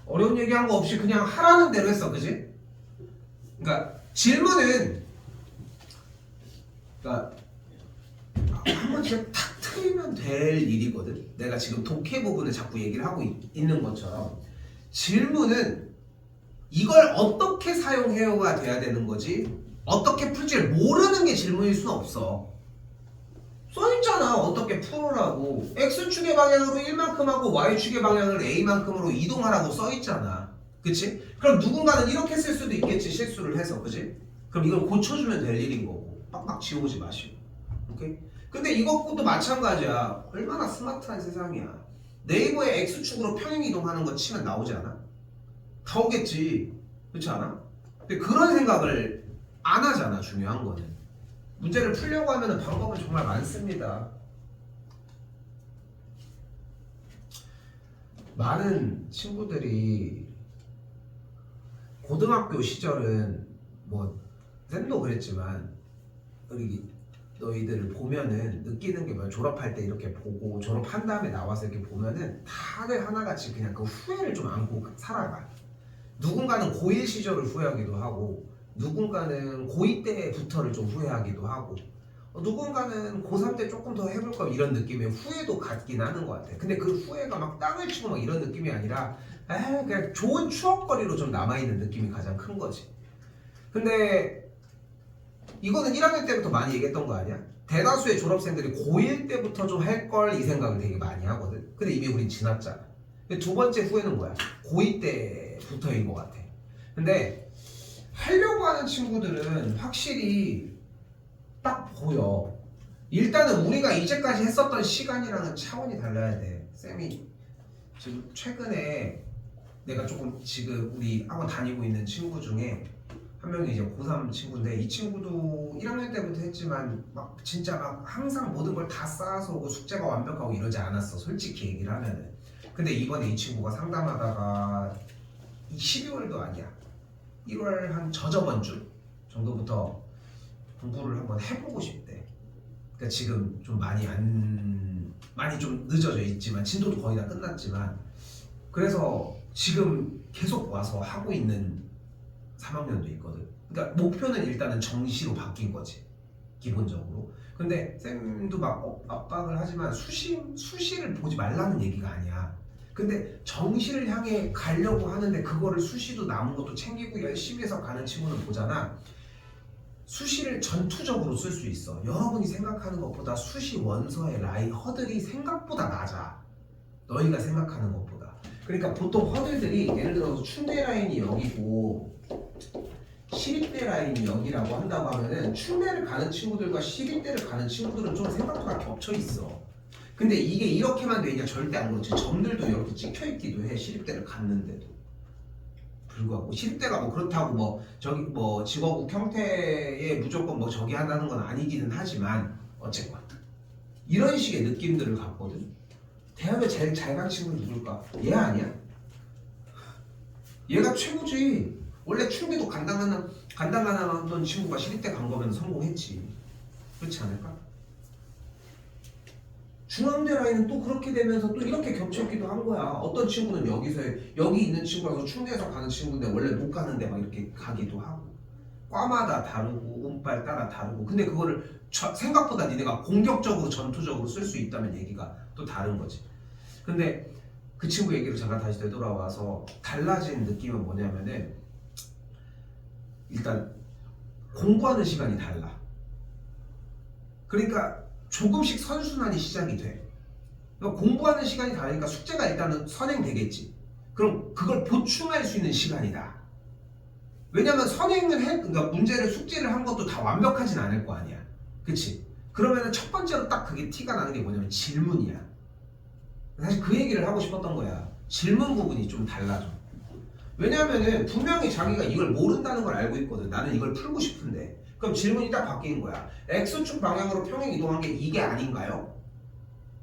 어려운 얘기한 거 없이 그냥 하라는 대로 했어. 그지? 그러니까 질문은 그러니까 한 번씩 탁 트이면 될 일이거든. 내가 지금 독해 부분을 자꾸 얘기를 하고 있는 것처럼 질문은 이걸 어떻게 사용해야 돼야 되는 거지 어떻게 풀지를 모르는 게 질문일 수는 없어. 써있잖아. 어떻게 풀으라고. x축의 방향으로 1만큼 하고 y축의 방향을 a만큼으로 이동하라고 써있잖아. 그치? 그럼 누군가는 이렇게 쓸 수도 있겠지. 실수를 해서. 그치? 그럼 이걸 고쳐주면 될 일인 거고 빡빡 지워오지 마시고. 오케이? 근데 이것도 마찬가지야. 얼마나 스마트한 세상이야. 네이버에 x축으로 평행이동하는 거 치면 나오지 않아? 다 오겠지. 그렇지 않아? 근데 그런 생각을 안 하잖아. 중요한 거는. 문제를 풀려고 하면 방법은 정말 많습니다. 많은 친구들이 고등학교 시절은 뭐 쌤도 그랬지만 우리 너희들 보면은 느끼는 게 뭐야? 졸업할 때 이렇게 보고 졸업한 다음에 나와서 이렇게 보면은 다들 하나같이 그냥 그 후회를 좀 안고 살아가. 누군가는 고1 시절을 후회하기도 하고 누군가는 고2 때부터를 좀 후회하기도 하고 누군가는 고3 때 조금 더 해볼 걸 이런 느낌의 후회도 갖긴 하는 것 같아. 근데 그 후회가 막 땅을 치고 막 이런 느낌이 아니라 그냥 좋은 추억거리로 좀 남아있는 느낌이 가장 큰 거지. 근데 이거는 1학년 때부터 많이 얘기했던 거 아니야? 대다수의 졸업생들이 고1 때부터 좀 할 걸 이 생각을 되게 많이 하거든. 근데 이미 우린 지났잖아. 근데 두 번째 후회는 뭐야? 고2 때부터인 것 같아. 근데 하려고 하는 친구들은 확실히 딱 보여. 일단은 우리가 이제까지 했었던 시간이랑은 차원이 달라야 돼. 쌤이 지금 최근에 내가 조금 지금 우리 학원 다니고 있는 친구 중에 한 명이 이제 고3 친구인데 이 친구도 1학년 때부터 했지만 막 진짜 막 항상 모든 걸 다 쌓아서 오고 숙제가 완벽하고 이러지 않았어. 솔직히 얘기를 하면은. 근데 이번에 이 친구가 상담하다가 12월도 아니야. 1월 한 저저번 주 정도부터 공부를 한번 해보고 싶대. 그러니까 지금 좀 많이 좀 늦어져 있지만 진도도 거의 다 끝났지만 그래서 지금 계속 와서 하고 있는 3학년도 있거든. 그러니까 목표는 일단은 정시로 바뀐 거지 기본적으로. 근데 쌤도 막 압박을 하지만 수시를 보지 말라는 얘기가 아니야. 근데 정시를 향해 가려고 하는데 그거를 수시도 남은 것도 챙기고 열심히 해서 가는 친구는 보잖아. 수시를 전투적으로 쓸 수 있어. 여러분이 생각하는 것보다 수시 원서의 허들이 생각보다 낮아. 너희가 생각하는 것보다. 그러니까 보통 허들들이 예를 들어서 충대 라인이 여기고 시립대 라인이 여기라고 한다고 하면은 충대를 가는 친구들과 시립대를 가는 친구들은 좀 생각보다 겹쳐 있어. 근데 이게 이렇게만 되냐? 절대 안 그렇지. 점들도 이렇게 찍혀 있기도 해. 시립대를 갔는데도 불구하고 시립대가 뭐 그렇다고 뭐 저기 뭐 직업국 형태에 무조건 뭐 저기 한다는 건 아니기는 하지만 어쨌건 이런 식의 느낌들을 갖거든. 대학에 제일 잘 간 친구는 누굴까? 얘 아니야? 얘가 최고지. 원래 충대도 간당간당하던 친구가 시립대 간 거면 성공했지. 그렇지 않을까? 중앙대 라인은 또 그렇게 되면서 또 이렇게 겹쳐있기도 한 거야. 어떤 친구는 여기 있는 친구라서 충대에서 가는 친구인데 원래 못 가는데 막 이렇게 가기도 하고. 과마다 다르고 운빨 따라 다르고. 근데 그거를 생각보다 니네가 공격적으로 전투적으로 쓸 수 있다면 얘기가 또 다른 거지. 근데 그 친구 얘기로 잠깐 다시 되돌아와서 달라진 느낌은 뭐냐면은 일단 공부하는 시간이 달라. 그러니까 조금씩 선순환이 시작이 돼. 그러니까 공부하는 시간이 다르니까 숙제가 일단은 선행되겠지. 그럼 그걸 보충할 수 있는 시간이다. 왜냐면 그러니까 숙제를 한 것도 다 완벽하진 않을 거 아니야. 그치? 그러면은 첫 번째로 딱 그게 티가 나는 게 뭐냐면 질문이야. 사실 그 얘기를 하고 싶었던 거야. 질문 부분이 좀 달라져. 왜냐면은 분명히 자기가 이걸 모른다는 걸 알고 있거든. 나는 이걸 풀고 싶은데. 그럼 질문이 딱 바뀌는 거야. X축 방향으로 평행 이동한 게 이게 아닌가요?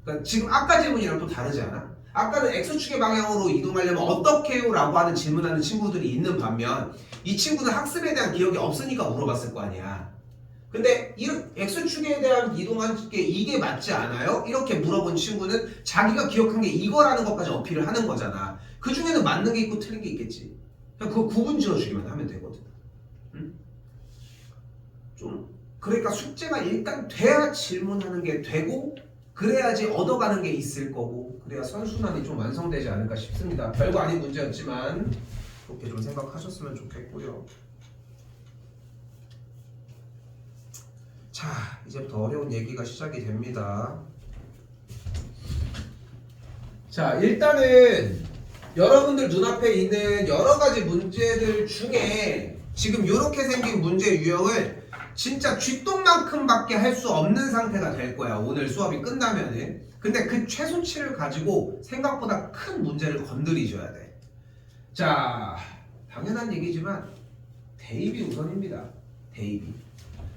그러니까 지금 아까 질문이랑 또 다르지 않아? 아까는 X축의 방향으로 이동하려면 어떻게 해요? 라고 하는 질문하는 친구들이 있는 반면 이 친구는 학습에 대한 기억이 없으니까 물어봤을 거 아니야. 근데 X축에 대한 이동한 게 이게 맞지 않아요? 이렇게 물어본 친구는 자기가 기억한 게 이거라는 것까지 어필을 하는 거잖아. 그 중에는 맞는 게 있고 틀린 게 있겠지. 그냥 그거 구분 지어주기만 하면 되거든. 응? 그러니까 숙제가 일단 돼야 질문하는 게 되고 그래야지 얻어가는 게 있을 거고 그래야 선순환이 좀 완성되지 않을까 싶습니다. 별거 아닌 문제였지만 그렇게 좀 생각하셨으면 좋겠고요. 자, 이제부터 어려운 얘기가 시작이 됩니다. 자, 일단은 여러분들 눈앞에 있는 여러 가지 문제들 중에 지금 이렇게 생긴 문제 유형을 진짜 쥐똥만큼밖에 할 수 없는 상태가 될 거야. 오늘 수업이 끝나면은. 근데 그 최소치를 가지고 생각보다 큰 문제를 건드리셔야 돼. 자, 당연한 얘기지만 대입이 우선입니다. 대입이.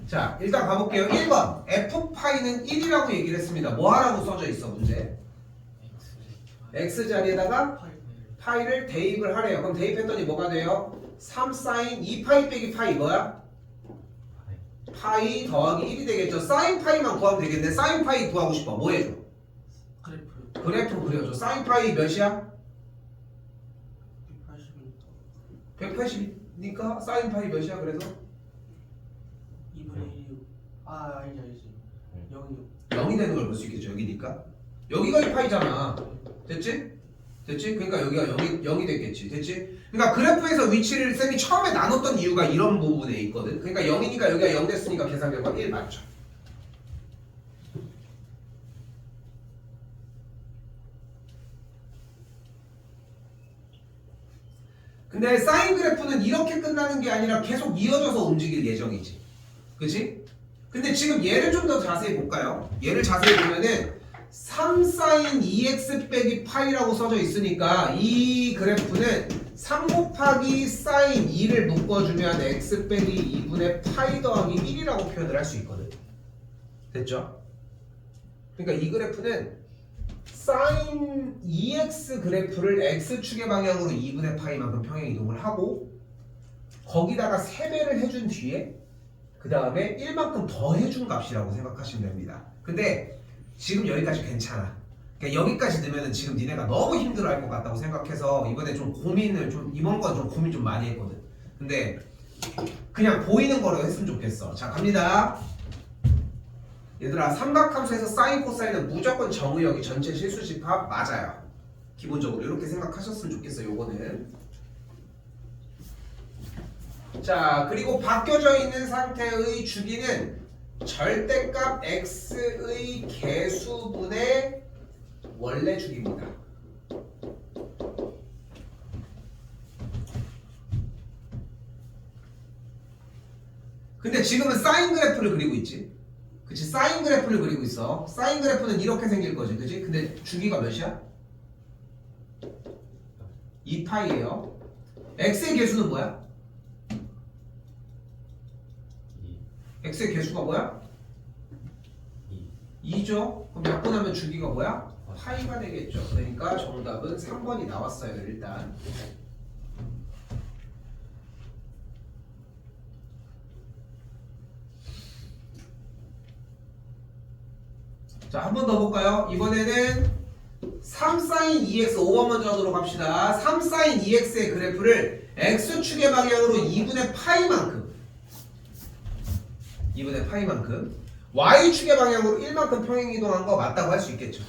자, 일단 가볼게요. 1번 F파이는 1이라고 얘기를 했습니다. 뭐 하라고 써져 있어 문제? X 자리에다가 파이를 대입을 하래요. 그럼 대입했더니 뭐가 돼요? 3 사인 2파이 빼기 파이 이거야? 파이 더하기 1이 되겠죠. 사인 파이만 구하면 되겠네. 사인 파이 구하고 싶어. 뭐 해줘? 그래프 그래프 그려줘. 사인 파이 몇이야? 180이니까 180이니까 사인 파이 몇이야? 그래서 2분의 1이요. 아 아니지 0이요. 0이 되는 걸 볼 수 있겠죠. 여기니까 여기가 2파이잖아. 됐지? 됐지? 그러니까 여기가 0이 됐겠지. 됐지? 그러니까 그래프에서 위치를 쌤이 처음에 나눴던 이유가 이런 부분에 있거든. 그러니까 0이니까 여기가 0 됐으니까 계산 결과 1 맞죠. 근데 사인 그래프는 이렇게 끝나는 게 아니라 계속 이어져서 움직일 예정이지. 그치? 근데 지금 얘를 좀 더 자세히 볼까요? 얘를 자세히 보면은 3 사인 2x 빼기 파이라고 써져 있으니까 이 그래프는 3 곱하기 사인 2를 묶어주면 x 빼기 2분의 파이 더하기 1이라고 표현을 할 수 있거든. 됐죠? 그러니까 이 그래프는 사인 2x 그래프를 x축의 방향으로 2분의 파이만큼 평행 이동을 하고 거기다가 3배를 해준 뒤에 그 다음에 1만큼 더 해준 값이라고 생각하시면 됩니다. 근데 지금 여기까지 괜찮아. 그러니까 여기까지 넣으면 지금 니네가 너무 힘들어할 것 같다고 생각해서 이번에 좀 고민을 이번 건 좀 고민 좀 많이 했거든. 근데 그냥 보이는 거로 했으면 좋겠어. 자 갑니다. 얘들아 삼각함수에서 사인 코사인은 무조건 정의역이 전체 실수집합 맞아요. 기본적으로 이렇게 생각하셨으면 좋겠어. 요거는 자 그리고 바뀌어져 있는 상태의 주기는 절대값 x의 개수분의 원래 주기입니다. 근데 지금은 사인 그래프를 그리고 있지. 그치? 사인 그래프를 그리고 있어. 사인 그래프는 이렇게 생길 거지. 그치? 근데 주기가 몇이야? 2파이예요. x의 개수는 뭐야? x의 개수가 뭐야? 2죠? 그럼 약분하면 주기가 뭐야? 파이가 되겠죠. 그러니까 정답은 3번이 나왔어요. 일단 자, 한 번 더 볼까요? 이번에는 3sin 2x 5번 먼저 하도록 합시다. 3sin 2x의 그래프를 x축의 방향으로 2분의 파이만큼 y축의 방향으로 1만큼 평행 이동한 거 맞다고 할 수 있겠죠.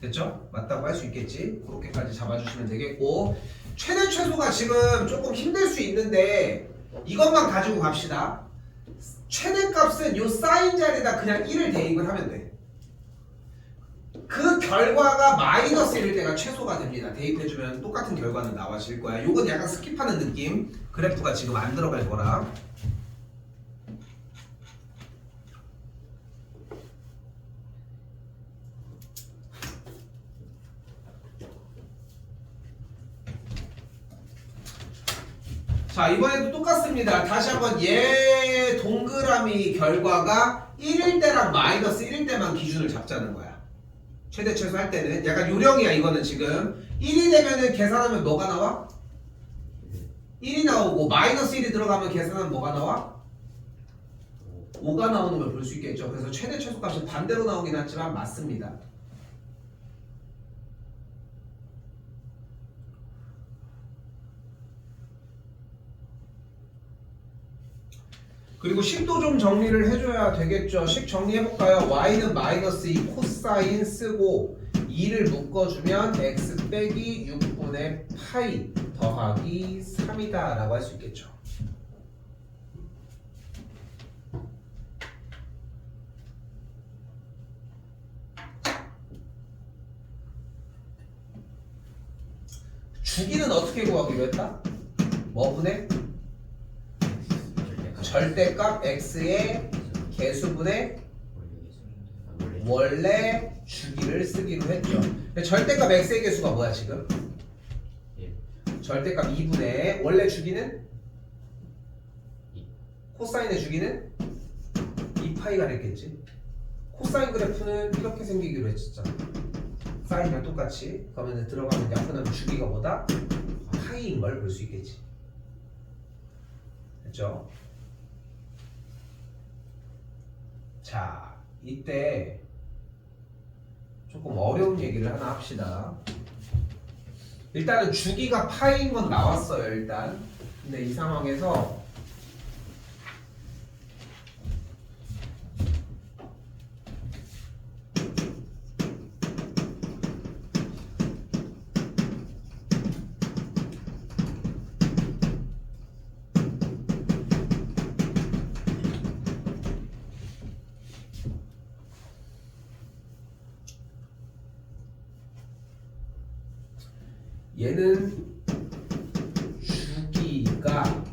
됐죠? 맞다고 할 수 있겠지. 그렇게까지 잡아주시면 되겠고 최대 최소가 지금 조금 힘들 수 있는데 이것만 가지고 갑시다. 최대값은 요 사인 자리에다 그냥 1을 대입을 하면 돼. 그 결과가 마이너스일 때가 최소가 됩니다. 대입해주면 똑같은 결과는 나와질 거야. 요건 약간 스킵하는 느낌. 그래프가 지금 안 들어갈 거라. 자 이번에도 똑같습니다. 다시 한번 얘 동그라미 결과가 1일 때랑 마이너스 1일 때만 기준을 잡자는 거야. 최대 최소 할 때는 약간 요령이야. 이거는 지금 1이 되면은 계산하면 뭐가 나와? 1이 나오고 마이너스 1이 들어가면 계산하면 뭐가 나와? 5가 나오는 걸 볼 수 있겠죠. 그래서 최대 최소 값이 반대로 나오긴 하지만 맞습니다. 그리고 식도 좀 정리를 해줘야 되겠죠. 식 정리해볼까요? y는 마이너스 2 코사인 쓰고 2를 묶어주면 x 빼기 6분의 파이 더하기 3이다 라고 할 수 있겠죠. 주기는 어떻게 구하기로 했다? 뭐 분의? 절대값 x의 개수분의 원래 주기를 쓰기로 했죠. 절대값 x의 개수가 뭐야 지금? 절대값 2분의 원래 주기는? 코사인의 주기는? 2파이가 됐겠지. 코사인 그래프는 이렇게 생기기로 했었잖아. 사인이랑 똑같이. 그러면 들어가면 약분하면 주기가 보다 하이인 걸 볼 수 있겠지. 됐죠? 자, 이때 조금 어려운 얘기를 하나 합시다. 일단은 주기가 파인 건 나왔어요, 일단. 근데 이 상황에서 얘는 주기가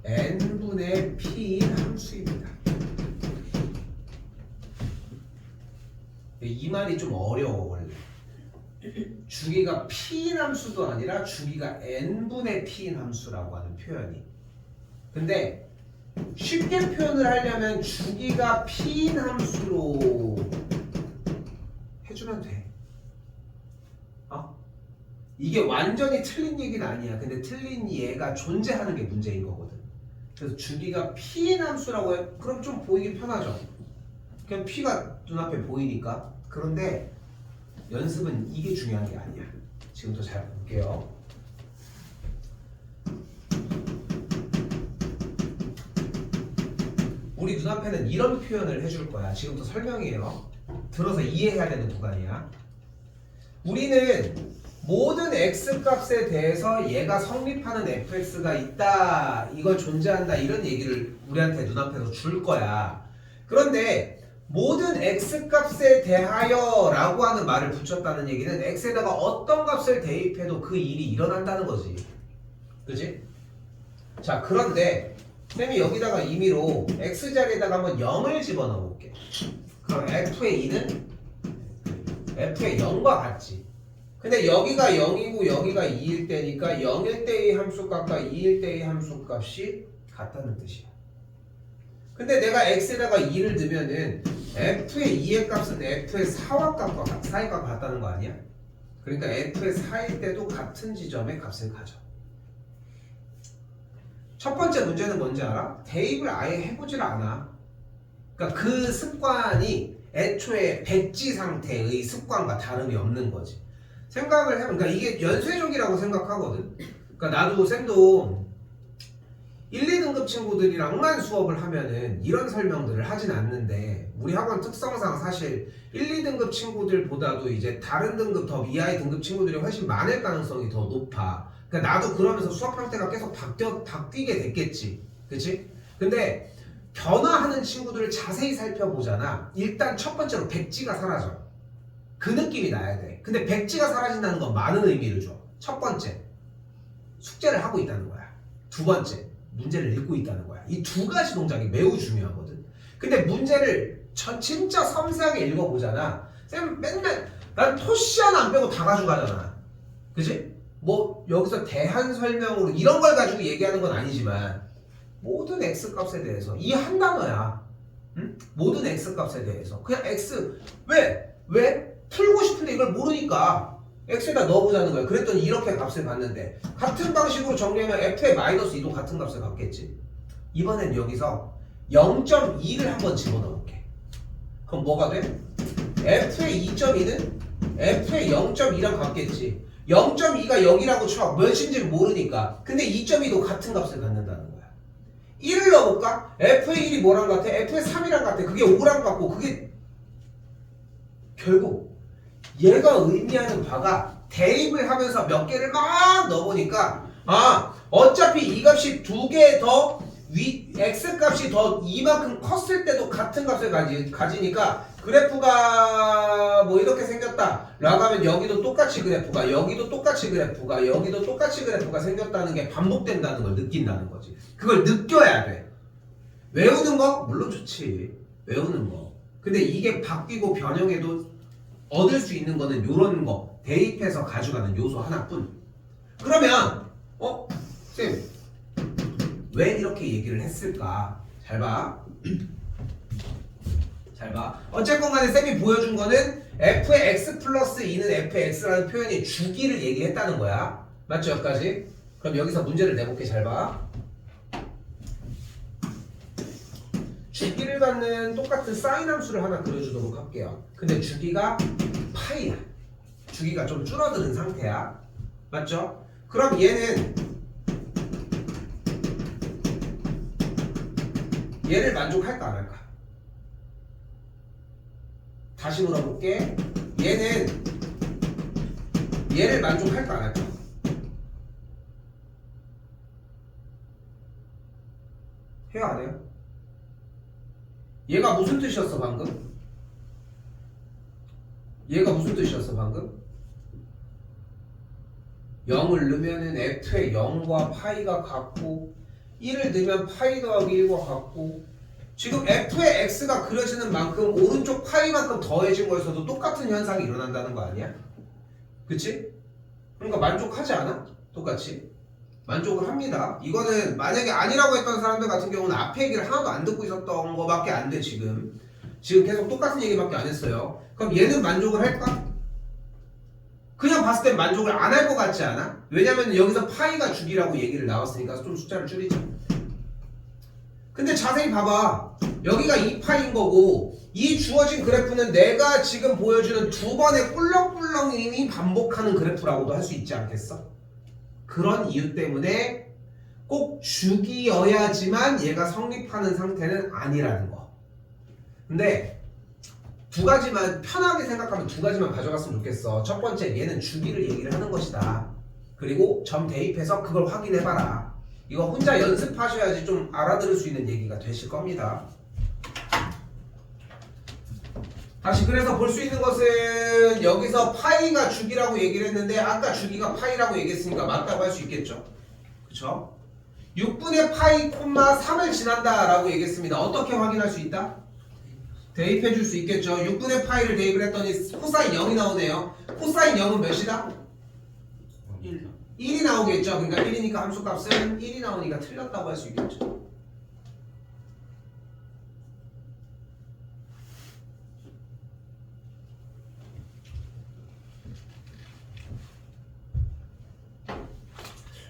n분의 p인 함수입니다. 이 말이 좀 어려워 원래. 주기가 p인 함수도 아니라 주기가 n분의 p인 함수라고 하는 표현이. 근데 쉽게 표현을 하려면 주기가 p인 함수로 해주면 돼. 이게 완전히 틀린 얘기는 아니야. 근데 틀린 얘가 존재하는 게 문제인 거거든. 그래서 주기가 p인 함수라고 해. 그럼 좀 보이기 편하죠. 그냥 p가 눈앞에 보이니까. 그런데 연습은 이게 중요한 게 아니야. 지금부터 잘 볼게요. 우리 눈앞에는 이런 표현을 해줄 거야. 지금부터 설명이에요. 들어서 이해해야 되는 구간이야. 우리는 모든 x 값에 대해서 얘가 성립하는 fx가 있다, 이걸 존재한다, 이런 얘기를 우리한테 눈앞에서 줄 거야. 그런데 모든 x 값에 대하여 라고 하는 말을 붙였다는 얘기는 x에다가 어떤 값을 대입해도 그 일이 일어난다는 거지. 그치? 자, 그런데 쌤이 여기다가 임의로 x자리에다가 한번 0을 집어넣어 볼게. 그럼 f의 2는 f의 0과 같지. 근데 여기가 0이고 여기가 2일 때니까 0일 때의 함수값과 2일 때의 함수값이 같다는 뜻이야. 근데 내가 x에다가 2를 넣으면은 f의 2의 값은 f의 4의 값과 같다는 거 아니야? 그러니까 f의 4일 때도 같은 지점의 값을 가져. 첫 번째 문제는 뭔지 알아? 대입을 아예 해보질 않아. 그러니까 그 습관이 애초에 백지 상태의 습관과 다름이 없는 거지. 생각을 해보면, 그러니까 이게 연쇄적이라고 생각하거든. 그러니까 나도 쌤도 1, 2등급 친구들이랑만 수업을 하면은 이런 설명들을 하진 않는데, 우리 학원 특성상 사실 1, 2등급 친구들보다도 이제 다른 등급 더 위아래 등급 친구들이 훨씬 많을 가능성이 더 높아. 그러니까 나도 그러면서 수업 형태가 계속 바뀌게 됐겠지. 그치? 근데 변화하는 친구들을 자세히 살펴보잖아. 일단 첫 번째로 백지가 사라져. 그 느낌이 나야 돼. 근데 백지가 사라진다는 건 많은 의미를 줘. 첫 번째, 숙제를 하고 있다는 거야. 두 번째, 문제를 읽고 있다는 거야. 이 두 가지 동작이 매우 중요하거든. 근데 문제를 진짜 섬세하게 읽어보잖아. 쌤 맨날 난 토시 하나 안 빼고 다 가져가잖아. 그치? 뭐 여기서 대한 설명으로 이런 걸 가지고 얘기하는 건 아니지만 모든 x값에 대해서 이 한 단어야. 응? 모든 x값에 대해서 그냥 x 왜? 풀고 싶은데 이걸 모르니까 x에다 넣어보자는 거야. 그랬더니 이렇게 값을 받는데 같은 방식으로 정리하면 f의 마이너스 2도 같은 값을 받겠지. 이번엔 여기서 0.2를 한번 집어넣을게. 그럼 뭐가 돼? f의 2.2는 f의 0.2랑 같겠지. 0.2가 0이라고 쳐. 몇인지를 모르니까. 근데 2.2도 같은 값을 갖는다는 거야. 1을 넣어볼까? f의 1이 뭐랑 같아? f의 3이랑 같아. 그게 5랑 같고, 그게 결국 얘가 의미하는 바가 대입을 하면서 몇 개를 막 넣어보니까 어차피 이 값이 두 개 더 x 값이 더 이만큼 컸을 때도 같은 값을 가지니까 그래프가 뭐 이렇게 생겼다 라고 하면 여기도 똑같이 그래프가, 여기도 똑같이 그래프가, 여기도 똑같이 그래프가 생겼다는 게 반복된다는 걸 느낀다는 거지. 그걸 느껴야 돼. 외우는 거? 물론 좋지. 외우는 거. 근데 이게 바뀌고 변형해도 얻을 수 있는 거는 요런 거, 대입해서 가져가는 요소 하나뿐. 그러면 쌤, 왜 이렇게 얘기를 했을까? 잘 봐. 잘 봐. 어쨌건 간에 쌤이 보여준 거는 f의 x 플러스 2는 f의 x라는 표현이 주기를 얘기했다는 거야. 맞죠? 여기까지? 그럼 여기서 문제를 내볼게. 잘 봐. 주기를 갖는 똑같은 사인 함수를 하나 그려주도록 할게요. 근데 주기가 파이야. 주기가 좀 줄어드는 상태야. 맞죠? 그럼 얘를 만족할까 안 할까? 다시 물어볼게. 얘를 만족할까 안 할까? 해요 안 해요? 얘가 무슨 뜻이었어 방금? 얘가 무슨 뜻이었어 방금? 0을 넣으면은 f의 0과 파이가 같고 1을 넣으면 파이 더하기 1과 같고 지금 f의 x가 그려지는 만큼 오른쪽 파이만큼 더해진 거에서도 똑같은 현상이 일어난다는 거 아니야? 그치? 그러니까 만족하지 않아? 똑같이 만족을 합니다. 이거는 만약에 아니라고 했던 사람들 같은 경우는 앞에 얘기를 하나도 안 듣고 있었던 거밖에 안 돼. 지금 계속 똑같은 얘기밖에 안 했어요. 그럼 얘는 만족을 할까? 그냥 봤을 땐 만족을 안 할 것 같지 않아? 왜냐면 여기서 파이가 주기라고 얘기를 나왔으니까 좀 숫자를 줄이자. 근데 자세히 봐봐. 여기가 2파인 거고 이 주어진 그래프는 내가 지금 보여주는 두 번의 꿀렁꿀렁임이 반복하는 그래프라고도 할 수 있지 않겠어? 그런 이유 때문에 꼭 주기여야지만 얘가 성립하는 상태는 아니라는 거. 근데 두 가지만 편하게 생각하면 두 가지만 가져갔으면 좋겠어. 첫 번째, 얘는 주기를 얘기를 하는 것이다. 그리고 점 대입해서 그걸 확인해봐라. 이거 혼자 연습하셔야지 좀 알아들을 수 있는 얘기가 되실 겁니다. 다시 그래서 볼 수 있는 것은 여기서 파이가 주기라고 얘기를 했는데 아까 주기가 파이라고 얘기했으니까 맞다고 할 수 있겠죠. 그쵸? 6분의 파이 콤마 3을 지난다 라고 얘기했습니다. 어떻게 확인할 수 있다? 대입해 줄 수 있겠죠. 6분의 파이를 대입을 했더니 코사인 0이 나오네요. 코사인 0은 몇이다? 1이 나오겠죠. 그러니까 1이니까 함수값은 1이 나오니까 틀렸다고 할 수 있겠죠.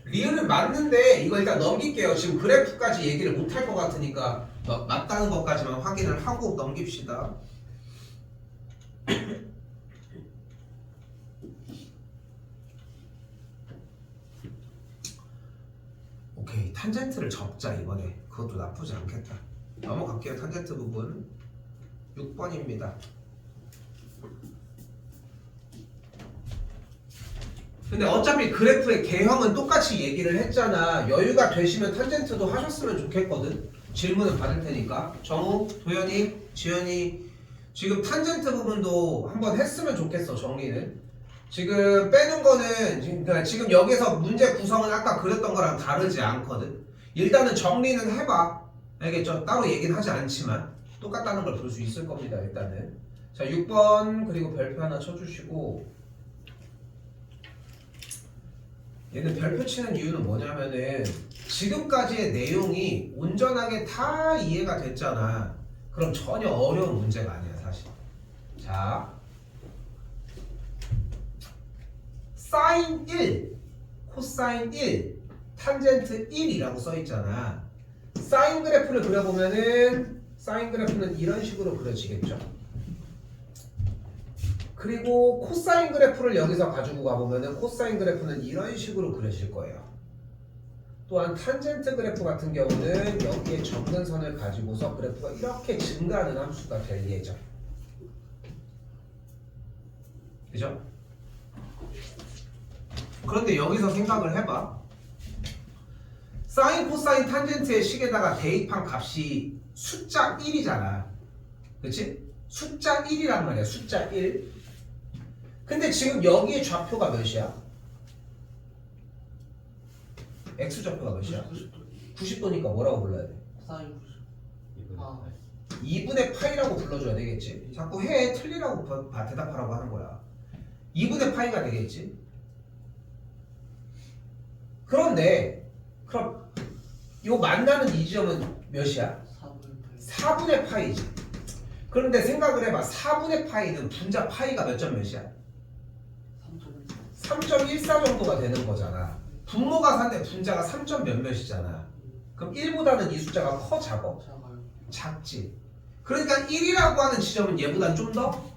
리을은 맞는데 이거 일단 넘길게요. 지금 그래프까지 얘기를 못할 것 같으니까 맞다는 것까지만 확인을 하고 넘깁시다. 오케이, 탄젠트를 접자 이번에. 그것도 나쁘지 않겠다. 넘어갈게요. 탄젠트 부분 6번입니다. 근데 어차피 그래프의 개형은 똑같이 얘기를 했잖아. 여유가 되시면 탄젠트도 하셨으면 좋겠거든. 질문은 받을 테니까. 정우, 도현이, 지현이 지금 탄젠트 부분도 한번 했으면 좋겠어. 정리는. 지금 빼는 거는 그러니까 지금 여기서 문제 구성은 아까 그렸던 거랑 다르지 않거든. 일단은 정리는 해봐. 알겠죠? 따로 얘기는 하지 않지만 똑같다는 걸 볼 수 있을 겁니다. 일단은. 자, 6번 그리고 별표 하나 쳐주시고, 얘는 별표 치는 이유는 뭐냐면은 지금까지의 내용이 온전하게 다 이해가 됐잖아. 그럼 전혀 어려운 문제가 아니야 사실. 자, 사인 1, 코사인 1, 탄젠트 1이라고 써있잖아. 사인 그래프를 그려보면은 사인 그래프는 이런 식으로 그려지겠죠. 그리고 코사인 그래프를 여기서 가지고 가보면은 코사인 그래프는 이런 식으로 그려질 거예요. 또한 탄젠트 그래프 같은 경우는 여기에 점근선을 가지고서 그래프가 이렇게 증가하는 함수가 될 예정. 그죠? 그런데 여기서 생각을 해봐. 사인, 코사인, 탄젠트의 식에다가 대입한 값이 숫자 1이잖아. 그치? 숫자 1이란 말이야. 숫자 1. 근데 지금 여기에 좌표가 몇이야? X좌표가 몇이야? 90도니까 뭐라고 불러야 돼? 사인 90. 아, 2분의 파이라고 불러줘야 되겠지. 자꾸 해. 틀리라고 대답하라고 하는 거야. 2분의 파이가 되겠지. 그런데 그럼 요 만나는 이 지점은 몇이야? 4분의 4분의 파이지. 그런데 생각을 해봐. 4분의 파이는 분자 파이가 몇 점 몇이야? 3.14 정도가 되는 거잖아. 분모가 4인데 분자가 3점 몇몇이잖아. 그럼 1보다는 이 숫자가 커 작어? 작아요. 작지. 그러니까 1이라고 하는 지점은 얘보다 좀 더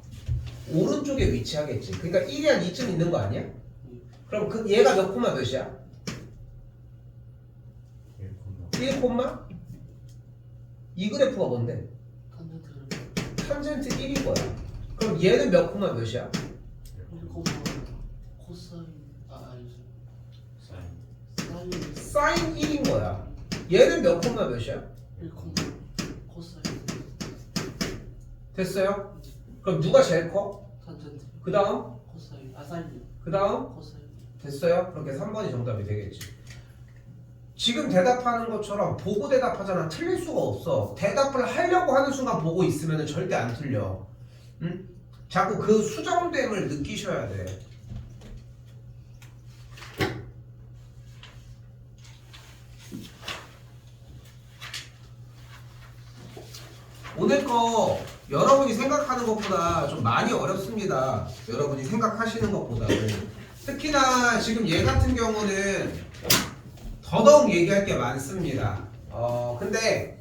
오른쪽에 위치하겠지. 그러니까 1이 한 2쯤 있는 거 아니야? 그럼 그 얘가 몇 콤마 몇이야? 1 콤마? 이 그래프가 뭔데? 탄젠트를 탄젠트 1인 거야. 그럼 얘는 몇 콤마 몇이야? 1콤마 코사인 아니지 사인 사인 1인 거야. 얘는 몇 콤마 몇이야? 1콤마 코사인 됐어요? 그럼 누가 제일 커? 탄젠트 그 다음? 코사인 사인이요. 그 다음? 코사인 됐어요? 그렇게 3번이 정답이 되겠지. 지금 대답하는 것처럼 보고 대답하잖아. 틀릴 수가 없어. 대답을 하려고 하는 순간 보고 있으면 절대 안 틀려. 응? 자꾸 그 수정됨을 느끼셔야 돼. 오늘 거 여러분이 생각하는 것보다 좀 많이 어렵습니다. 여러분이 생각하시는 것보다는. 특히나 지금 얘 같은 경우는 더더욱 얘기할 게 많습니다. 근데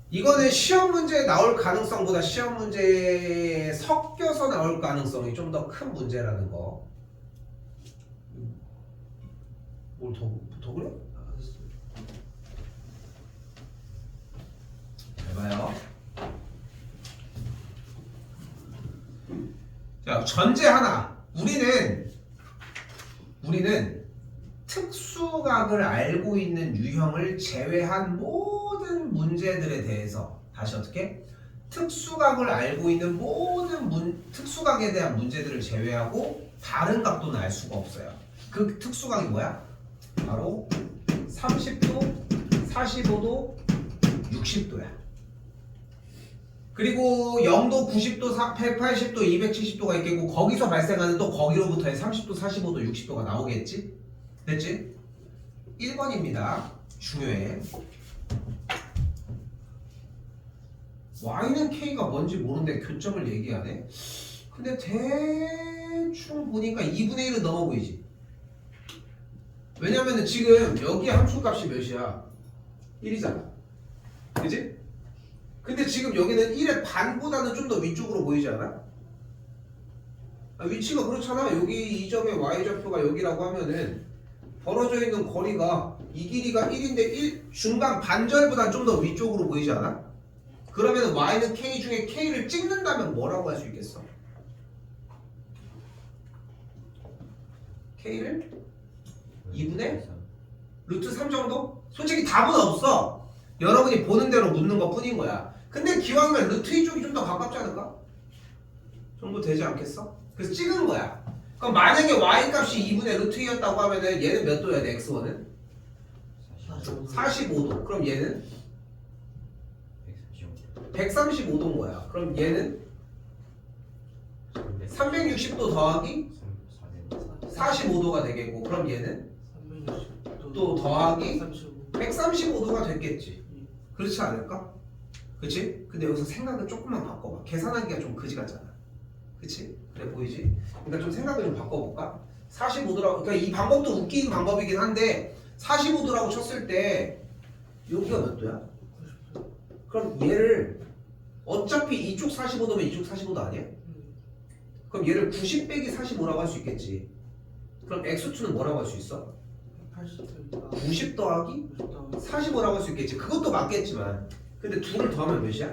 이거는 시험 문제에 나올 가능성보다 시험 문제에 섞여서 나올 가능성이 좀 더 큰 문제라는 거. 뭘 더 그래? 잘 봐요. 자, 전제 하나. 우리는 특수각을 알고 있는 유형을 제외한 모든 문제들에 대해서 다시 어떻게? 특수각을 알고 있는 모든 특수각에 대한 문제들을 제외하고 다른 각도는 알 수가 없어요. 그 특수각이 뭐야? 바로 30도, 45도, 60도야. 그리고 0도, 90도, 180도, 270도가 있겠고 거기서 발생하는 또 거기로부터의 30도, 45도, 60도가 나오겠지? 됐지? 1번입니다. 중요해. Y는 K가 뭔지 모르는데 교점을 얘기하네? 근데 대충 보니까 2분의 1은 넘어 보이지? 왜냐면은 지금 여기 함수값이 몇이야? 1이잖아. 그지? 근데 지금 여기는 1의 반보다는 좀 더 위쪽으로 보이지 않아? 위치가 그렇잖아. 여기 이 점의 y좌표가 여기라고 하면은 벌어져 있는 거리가 이 길이가 1인데 1 중간 반절보다 좀 더 위쪽으로 보이지 않아? 그러면 y는 k 중에 k를 찍는다면 뭐라고 할 수 있겠어? k를 2분의 루트 3 정도? 솔직히 답은 없어. 여러분이 보는 대로 묻는 것 뿐인 거야. 근데 기왕이면 루트 2쪽이 좀 더 가깝지 않을까? 정도 되지 않겠어? 그래서 찍은 거야. 그럼 만약에 y 값이 2분의 루트 2였다고 하면은 얘는 몇 도야 돼? x1은? 45도. 그럼 얘는? 135도인 거야. 그럼 얘는? 360도 더하기 45도가 되겠고 그럼 얘는? 360도 또 더하기 35. 135도가 됐겠지. 그렇지 않을까? 그치? 근데 여기서 생각을 조금만 바꿔봐. 계산하기가 좀 그지 같잖아. 그치? 그래 보이지? 그러니까 좀 생각을 좀 바꿔볼까? 45도라고, 그러니까 이 방법도 웃긴 방법이긴 한데 45도라고 쳤을 때 여기가 몇 도야? 90도. 그럼 얘를 어차피 이쪽 45도면 이쪽 45도 아니야? 그럼 얘를 90 빼기 45라고 할 수 있겠지. 그럼 x2는 뭐라고 할 수 있어? 80도. 90 더하기 45라고 할 수 있겠지. 그것도 맞겠지만 근데 둘을 더하면 몇이야?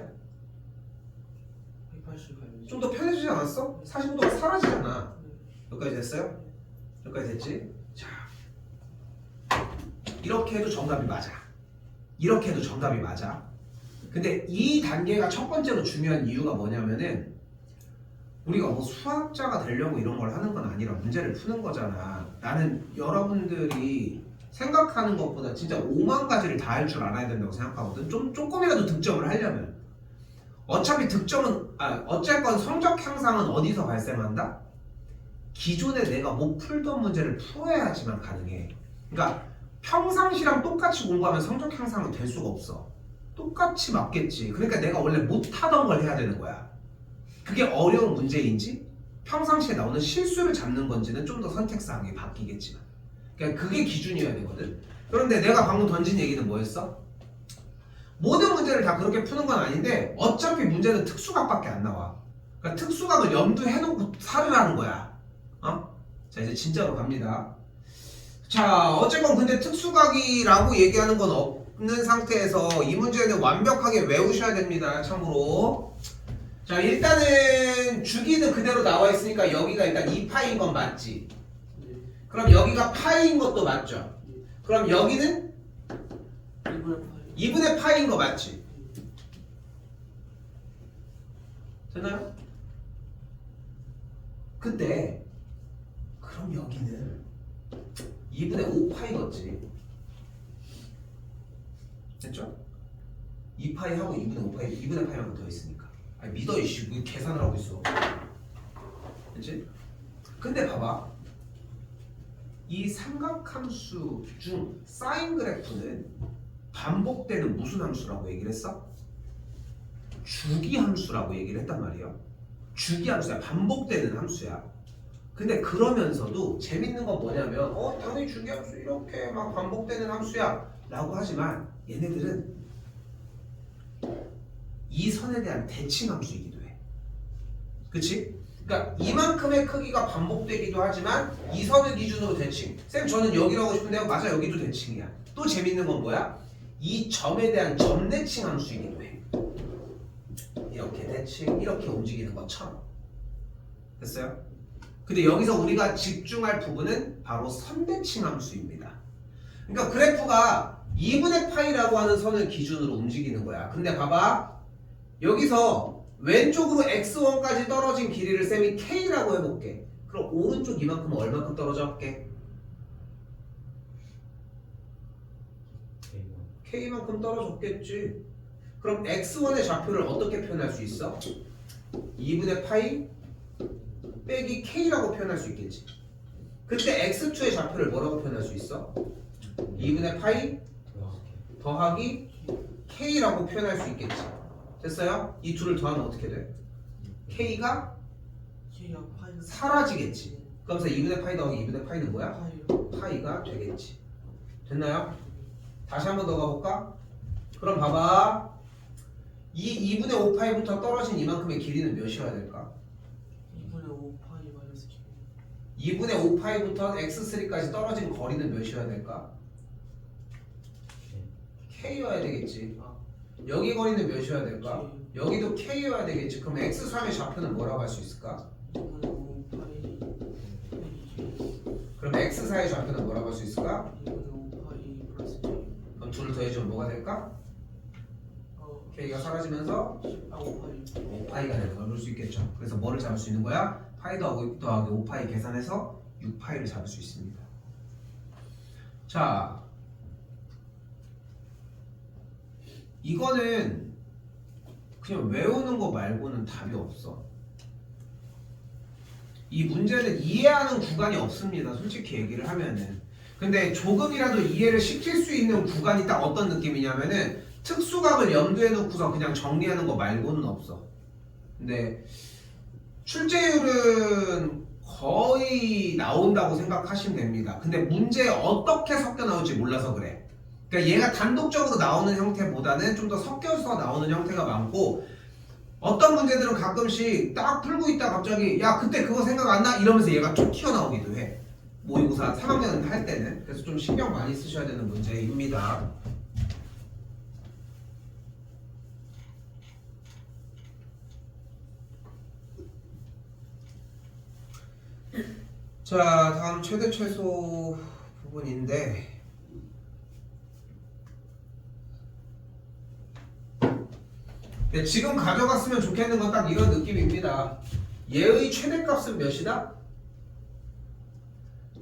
180. 좀 더 편해지지 않았어? 45도가 사라지잖아. 여기까지 됐어요? 여기까지 됐지? 자, 이렇게 해도 정답이 맞아. 이렇게 해도 정답이 맞아. 근데 이 단계가 첫 번째로 중요한 이유가 뭐냐면은 우리가 뭐 수학자가 되려고 이런 걸 하는 건 아니라 문제를 푸는 거잖아. 나는 여러분들이 생각하는 것보다 진짜 5만 가지를 다 할 줄 알아야 된다고 생각하거든. 좀 조금이라도 득점을 하려면 어차피 득점은 어쨌건 성적 향상은 어디서 발생한다? 기존에 내가 못 풀던 문제를 풀어야지만 가능해. 그러니까 평상시랑 똑같이 공부하면 성적 향상은 될 수가 없어. 똑같이 맞겠지. 그러니까 내가 원래 못하던 걸 해야 되는 거야. 그게 어려운 문제인지 평상시에 나오는 실수를 잡는 건지는 좀 더 선택사항이 바뀌겠지만, 그러니까 그게 기준이어야 되거든. 그런데 내가 방금 던진 얘기는 뭐였어? 모든 문제를 다 그렇게 푸는 건 아닌데 어차피 문제는 특수각밖에 안 나와. 그러니까 특수각을 염두해 놓고 살으라는 거야. 자, 이제 진짜로 갑니다. 자, 어쨌건 근데 특수각이라고 얘기하는 건 없는 상태에서 이 문제는 완벽하게 외우셔야 됩니다. 참고로. 자, 일단은 주기는 그대로 나와 있으니까 여기가 일단 2파인 건 맞지? 네. 그럼 여기가 파인 것도 맞죠? 그럼 여기는 2분의 파인 거 맞지? 됐나요? 근데 그럼 여기는 2분의 5파이겠지. 됐죠? 2파이하고 2분의 5파이, 2분의 파이만 더 있으니까. 아니 믿어 이씨, 뭐 계산을 하고 있어. 그치? 근데 봐봐, 이 삼각함수 중 사인 그래프는 반복되는 무슨 함수라고 얘기를 했어? 주기함수라고 얘기를 했단 말이야. 주기함수야. 반복되는 함수야. 근데 그러면서도 재밌는 건 뭐냐면 당연히 주기함수 이렇게 막 반복되는 함수야 라고 하지만 얘네들은 이 선에 대한 대칭함수이기도 해. 그치? 그러니까 이만큼의 크기가 반복되기도 하지만 이 선을 기준으로 대칭. 쌤 저는 여기로 하고 싶은데요. 맞아, 여기도 대칭이야. 또 재밌는 건 뭐야? 이 점에 대한 점대칭 함수이기도 해. 이렇게 대칭, 이렇게 움직이는 것처럼. 됐어요? 근데 여기서 우리가 집중할 부분은 바로 선대칭 함수입니다. 그러니까 그래프가 2분의 파이라고 하는 선을 기준으로 움직이는 거야. 근데 봐봐, 여기서 왼쪽으로 x1까지 떨어진 길이를 쌤이 k라고 해볼게. 그럼 오른쪽 이만큼 얼마큼 떨어져 할게? k만큼 떨어졌겠지. 그럼 x1의 좌표를 어떻게 표현할 수 있어? 2분의 파이 빼기 k라고 표현할 수 있겠지. 그때 x2의 좌표를 뭐라고 표현할 수 있어? 2분의 파이 더하기 k라고 표현할 수 있겠지. 됐어요? 이 둘을 더하면 어떻게 돼? k가 사라지겠지. 그러면서 2분의 파이 더하기 2분의 파이는 뭐야? 파이가 되겠지. 됐나요? 다시 한번 더 가볼까? 그럼 봐봐, 이 2분의 5파이부터 떨어진 이만큼의 길이는 몇이어야 될까? 2분의 5파이부터 x3까지 떨어진 거리는 몇이어야 될까? k여야 되겠지. 여기 거리는 몇이어야 될까? 여기도 k여야 되겠지. 그럼 x3의 좌표는 뭐라고 할 수 있을까? 그럼 x4의 좌표는 뭐라고 할 수 있을까? 그럼 둘을 더해주면 뭐가 될까? k가 사라지면서 5파이가 되는 걸 볼 수 있겠죠. 그래서 뭐를 잡을 수 있는 거야? 파이 더하기 5파이 계산해서 6파이를 잡을 수 있습니다. 자, 이거는 그냥 외우는 거 말고는 답이 없어. 이 문제는 이해하는 구간이 없습니다. 솔직히 얘기를 하면은. 근데 조금이라도 이해를 시킬 수 있는 구간이 딱 어떤 느낌이냐면은 특수각을 염두에 놓고서 그냥 정리하는 거 말고는 없어. 근데 출제율은 거의 나온다고 생각하시면 됩니다. 근데 문제에 어떻게 섞여 나올지 몰라서 그래. 그러니까 얘가 단독적으로 나오는 형태보다는 좀 더 섞여서 나오는 형태가 많고, 어떤 문제들은 가끔씩 딱 풀고 있다 갑자기 야 그때 그거 생각 안 나? 이러면서 얘가 툭 튀어나오기도 해. 모의고사 3학년 할 때는. 그래서 좀 신경 많이 쓰셔야 되는 문제입니다. 자, 다음 최대 최소 부분인데, 네, 지금 가져갔으면 좋겠는 건 딱 이런 느낌입니다. 얘의 최대값은 몇이다?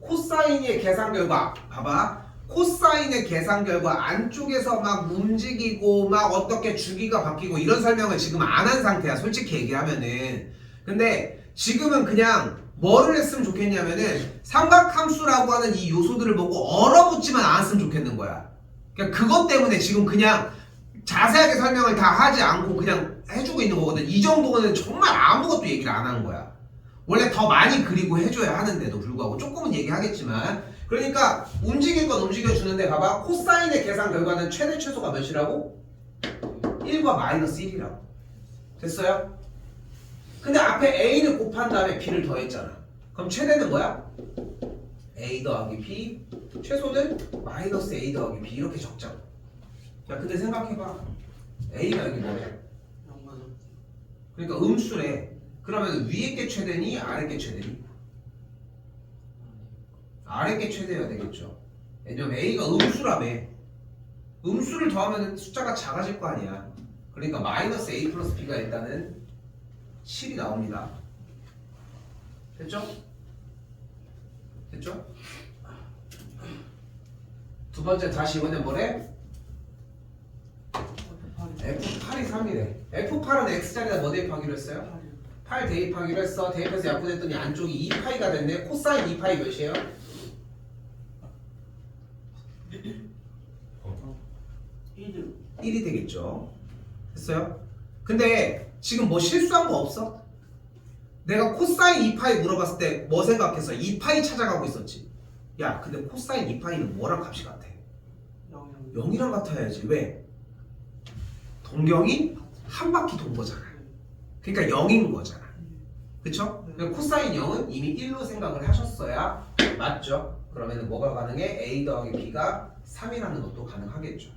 코사인의 계산 결과, 봐봐, 코사인의 계산 결과 안쪽에서 막 움직이고 막 어떻게 주기가 바뀌고 이런 설명을 지금 안 한 상태야, 솔직히 얘기하면은. 근데 지금은 그냥 뭐를 했으면 좋겠냐면은 삼각함수라고 하는 이 요소들을 보고 얼어붙지만 않았으면 좋겠는 거야. 그러니까 그것 때문에 지금 그냥 자세하게 설명을 다 하지 않고 그냥 해주고 있는 거거든. 이 정도는 정말 아무것도 얘기를 안 하는 거야. 원래 더 많이 그리고 해줘야 하는데도 불구하고 조금은 얘기하겠지만, 그러니까 움직일 건 움직여주는데 봐봐, 코사인의 계산 결과는 최대 최소가 몇이라고? 1과 마이너스 1이라고. 됐어요? 근데 앞에 a를 곱한 다음에 b를 더했잖아. 그럼 최대는 뭐야? a 더하기 b, 최소는 마이너스 a 더하기 b 이렇게 적자고. 야 근데 생각해봐, a가 여기 뭐래? 양만 그러니까 음수래. 그러면 위에 게 최대니 아래 게 최대니? 아래 게 최대여야 되겠죠. 왜냐면 a가 음수라며. 음수를 더하면 숫자가 작아질 거 아니야. 그러니까 마이너스 a 플러스 b가 일단은 7이 나옵니다. 됐죠? 됐죠? 두 번째 다시 이번엔 뭐래? F8이 3이래. F8은 X자리에다 뭐 대입하기로 했어요? 8 대입하기로 했어. 대입해서 약분했더니 안쪽이 2파이가 됐네. 코사인 2파이 몇이에요? 1이 되겠죠. 됐어요? 근데 지금 뭐 실수한 거 없어? 내가 코사인 2파이 물어봤을 때 뭐 생각했어? 2파이 찾아가고 있었지. 야 근데 코사인 2파이는 뭐랑 값이 같아? 0이랑 같아야지. 왜? 동경이 한 바퀴 돈 거잖아. 그러니까 0인 거잖아. 그쵸? 코사인 0은 이미 1로 생각을 하셨어야 맞죠? 그러면 뭐가 가능해? a 더하기 b가 3이라는 것도 가능하겠죠.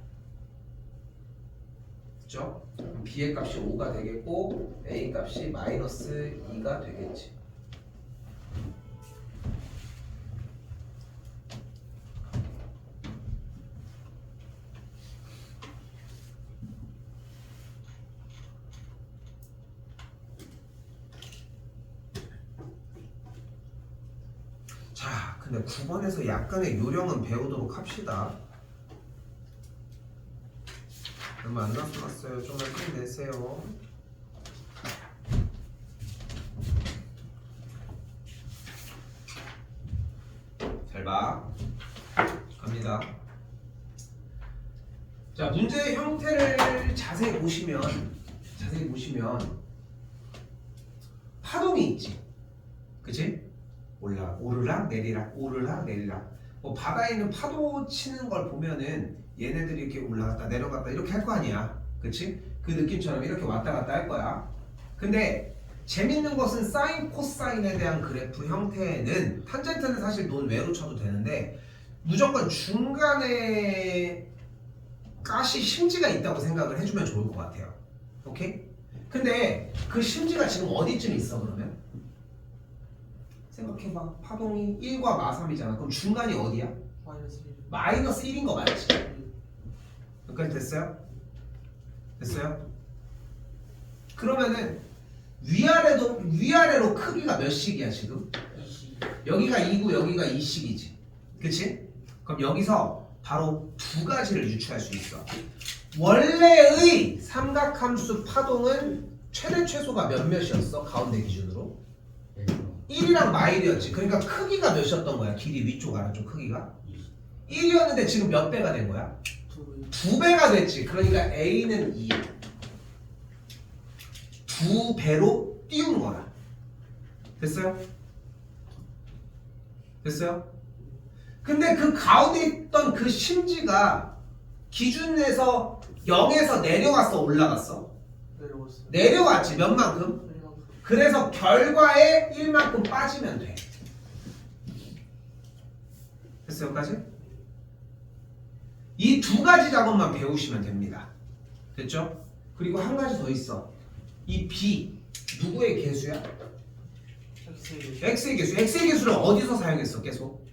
그쵸? 그럼 b의 값이 5가 되겠고 a 값이 마이너스 2가 되겠지. 자, 근데 9번에서 약간의 요령은 배우도록 합시다. 얼마 안 남았어요. 좀만 힘내세요. 잘 봐. 갑니다. 자, 문제의 형태를 자세히 보시면 파동이 있지. 그치? 오르락 내리락 오르락 내리락. 뭐 바다에 있는 파도 치는 걸 보면은 얘네들이 이렇게 올라갔다 내려갔다 이렇게 할 거 아니야. 그치? 그 느낌처럼 이렇게 왔다 갔다 할 거야. 근데 재밌는 것은 사인 코사인에 대한 그래프 형태는 탄젠트는 사실 논외로 쳐도 되는데 무조건 중간에 가시 심지가 있다고 생각을 해주면 좋을 것 같아요. 오케이? 근데 그 심지가 지금 어디쯤 있어 그러면? 생각해봐. 파동이 1과 마3이잖아. 그럼 중간이 어디야? 마이너스 1인 거 맞지? 여기까지 됐어요? 됐어요? 그러면은 위아래로 크기가 몇 식이야 지금? 여기가 2고 여기가 2식이지. 그치? 그럼 여기서 바로 두 가지를 유추할 수 있어. 원래의 삼각함수 파동은 최대 최소가 몇몇이었어? 가운데 기준으로? 1이랑 마일이었지. 그러니까 크기가 몇이었던 거야? 길이 위쪽 아래쪽 크기가? 1이었는데 지금 몇 배가 된 거야? 2배가 됐지. 그러니까 A는 2. 2배로 띄운 거야. 됐어요? 됐어요? 근데 그 가운데 있던 그 심지가 기준에서 0에서 내려갔어 올라갔어? 내려왔지. 몇 만큼? 그래서 결과에 1만큼 빠지면 돼. 됐어요? 여기까지? 이 두 가지 작업만 배우시면 됩니다. 됐죠? 그리고 한 가지 더 있어. 이 B 누구의 개수야? X의 개수. X의 개수를 어디서 사용했어 계속?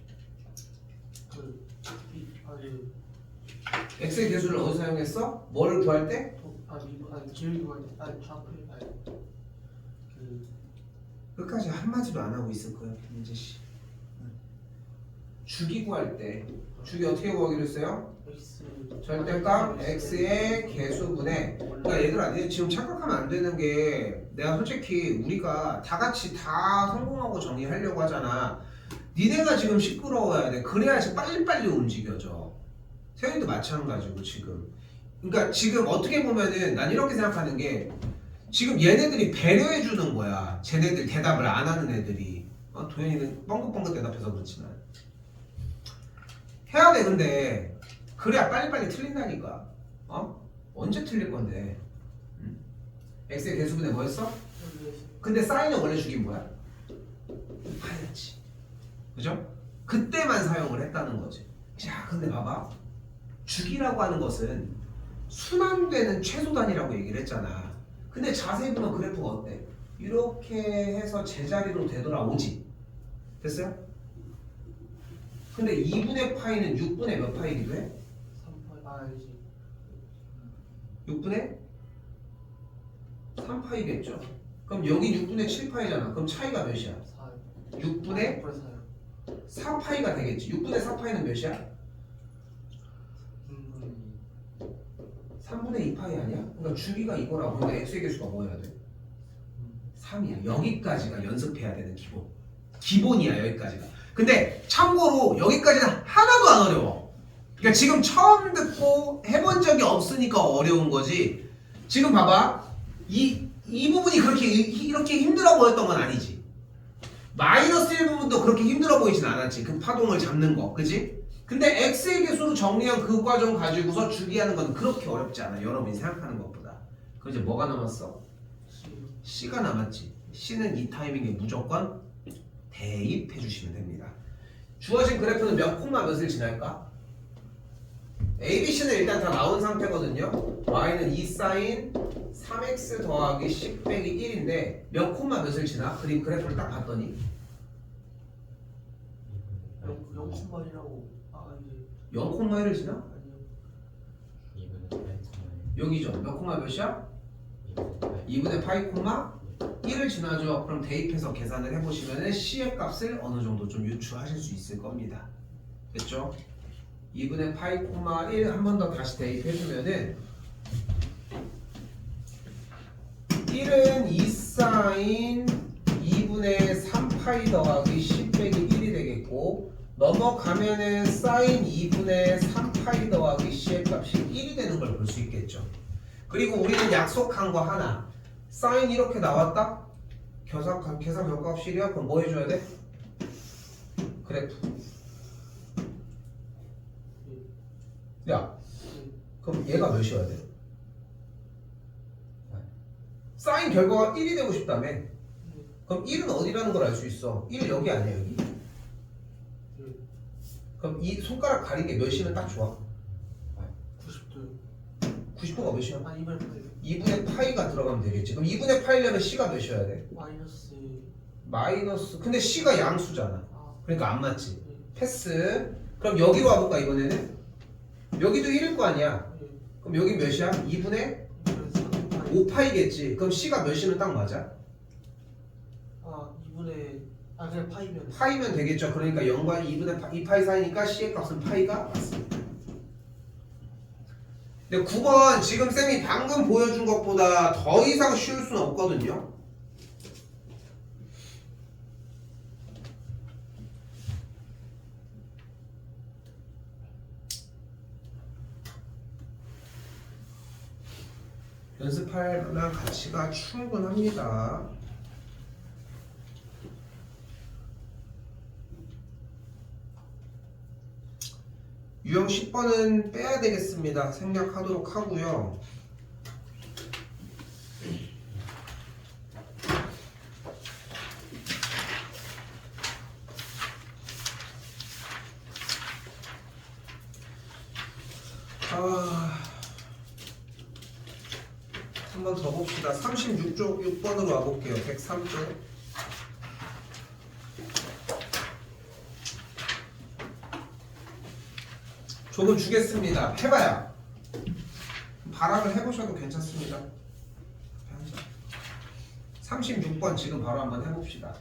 X의 개수를 어디서 사용했어? 뭐를 구할 때? 기울기 구할 때 끝까지 한마디도 안 하고 있을 거예요, 민재씨. 주기 구할 때 주기 어떻게 구하기로 했어요? 절대값 x의 개수분의. 그러니까 얘들아, 니 지금 착각하면 안 되는 게 내가 솔직히 우리가 다 같이 다 성공하고 정리하려고 하잖아. 니네가 지금 시끄러워야 돼. 그래야지 빨리빨리 움직여져. 세윤이도 마찬가지고 지금 그러니까 지금 어떻게 보면은 난 이렇게 생각하는 게 지금 얘네들이 배려해 주는 거야. 쟤네들 대답을 안 하는 애들이. 도현이는 뻥긋뻥긋 대답해서 그렇지만 해야 돼. 근데 그래야 빨리빨리 틀린다니까. 언제 틀릴 건데? x의 개수분해 뭐였어? 근데 사인은 원래 주긴 뭐야? 파이였지. 그죠? 그때만 사용을 했다는 거지. 자, 근데 봐봐. 주기라고 하는 것은 순환되는 최소단위라고 얘기를 했잖아. 근데 자세히 보면 그래프가 어때? 이렇게 해서 제자리로 되돌아오지. 됐어요? 근데 2분의 파이는 6분의 몇 파이기도 해? 3파이 알지. 6분의 3파이겠죠. 그럼 여기 6분의 7파이잖아. 그럼 차이가 몇이야? 4. 6분의 4파이가 되겠지. 6분의 4파이는 몇이야? 3분의 2파이 아니야? 그러니까 주기가 이거라고. 그러니까 x의 개수가 뭐여야 돼? 3이야. 여기까지가 연습해야 되는 기본이야. 여기까지가. 근데 참고로 여기까지는 하나도 안 어려워. 그러니까 지금 처음 듣고 해본 적이 없으니까 어려운 거지. 지금 봐봐. 이 부분이 이렇게 힘들어 보였던 건 아니지. 마이너스 1 부분도 그렇게 힘들어 보이진 않았지. 그 파동을 잡는 거. 그지? 근데 x의 개수로 정리한 그 과정 가지고서 주기하는 건 그렇게 어렵지 않아. 여러분이 생각하는 것보다. 그럼 이제 뭐가 남았어? C가 남았지. C는 이 타이밍에 무조건 대입해 주시면 됩니다. 주어진 그래프는 몇 콤마 몇을 지날까? A, B, C는 일단 다 나온 상태거든요. Y는 2 사인 3x 더하기 10 빼기 1인데 몇 콤마 몇을 지나? 그림 그래프를 딱 봤더니 0콤마이라고. 이제 0 콤마 1을 지나? 아니요. 여기죠. 몇 콤마 몇이야? 2분의 파이 콤마 1을 지나죠. 그럼 대입해서 계산을 해보시면 C의 값을 어느 정도 좀 유추하실 수 있을 겁니다. 됐죠? 2분의 파이 콤마 1 한 번 더 다시 대입해주면은 1은 2 사인 2분의 3파이 더하기 10 빼기 1이 되겠고 넘어가면은 사인 2분의 3파이 더하기 C의 값이 1이 되는 걸 볼 수 있겠죠. 그리고 우리는 약속한 거 하나. 사인 이렇게 나왔다? 계산 결과값 실이야? 그럼 뭐 해줘야 돼? 그래프. 야, 그럼 얘가 몇이어야 돼? 사인 결과가 1이 되고 싶다며. 그럼 1은 어디라는 걸 알 수 있어? 1 여기 아니야 여기? 그럼 이 손가락 가리개 몇이면 딱 좋아? 90도. 90도가 몇이야? 2분의 파이. 2분의 파이가 들어가면 되겠지. 그럼 2분의 파이려면 C가 몇이어야 돼? 마이너스. 근데 C가 양수잖아. 그러니까 안 맞지. 패스. 그럼 여기로 와볼까 이번에는? 여기도 1일 거 아니야. 그럼 여기 몇이야? 2분의 5파이겠지. 그럼 C가 몇이면 딱 맞아? 2분의 그냥 파이면. 파이면 되겠죠. 그러니까 0과 2분의 2파이 사이니까 C의 값은 파이가 맞습니다. 근데 9번 지금 쌤이 방금 보여준 것보다 더 이상 쉬울 수는 없거든요. 연습할 만한 가치가 충분합니다. 유형 10번은 빼야 되겠습니다. 생략하도록 하고요. 한 번 더 봅시다. 36쪽 6번으로 와볼게요. 103쪽. 조금 주겠습니다. 해봐요. 발악을 해보셔도 괜찮습니다. 36번 지금 바로 한번 해봅시다.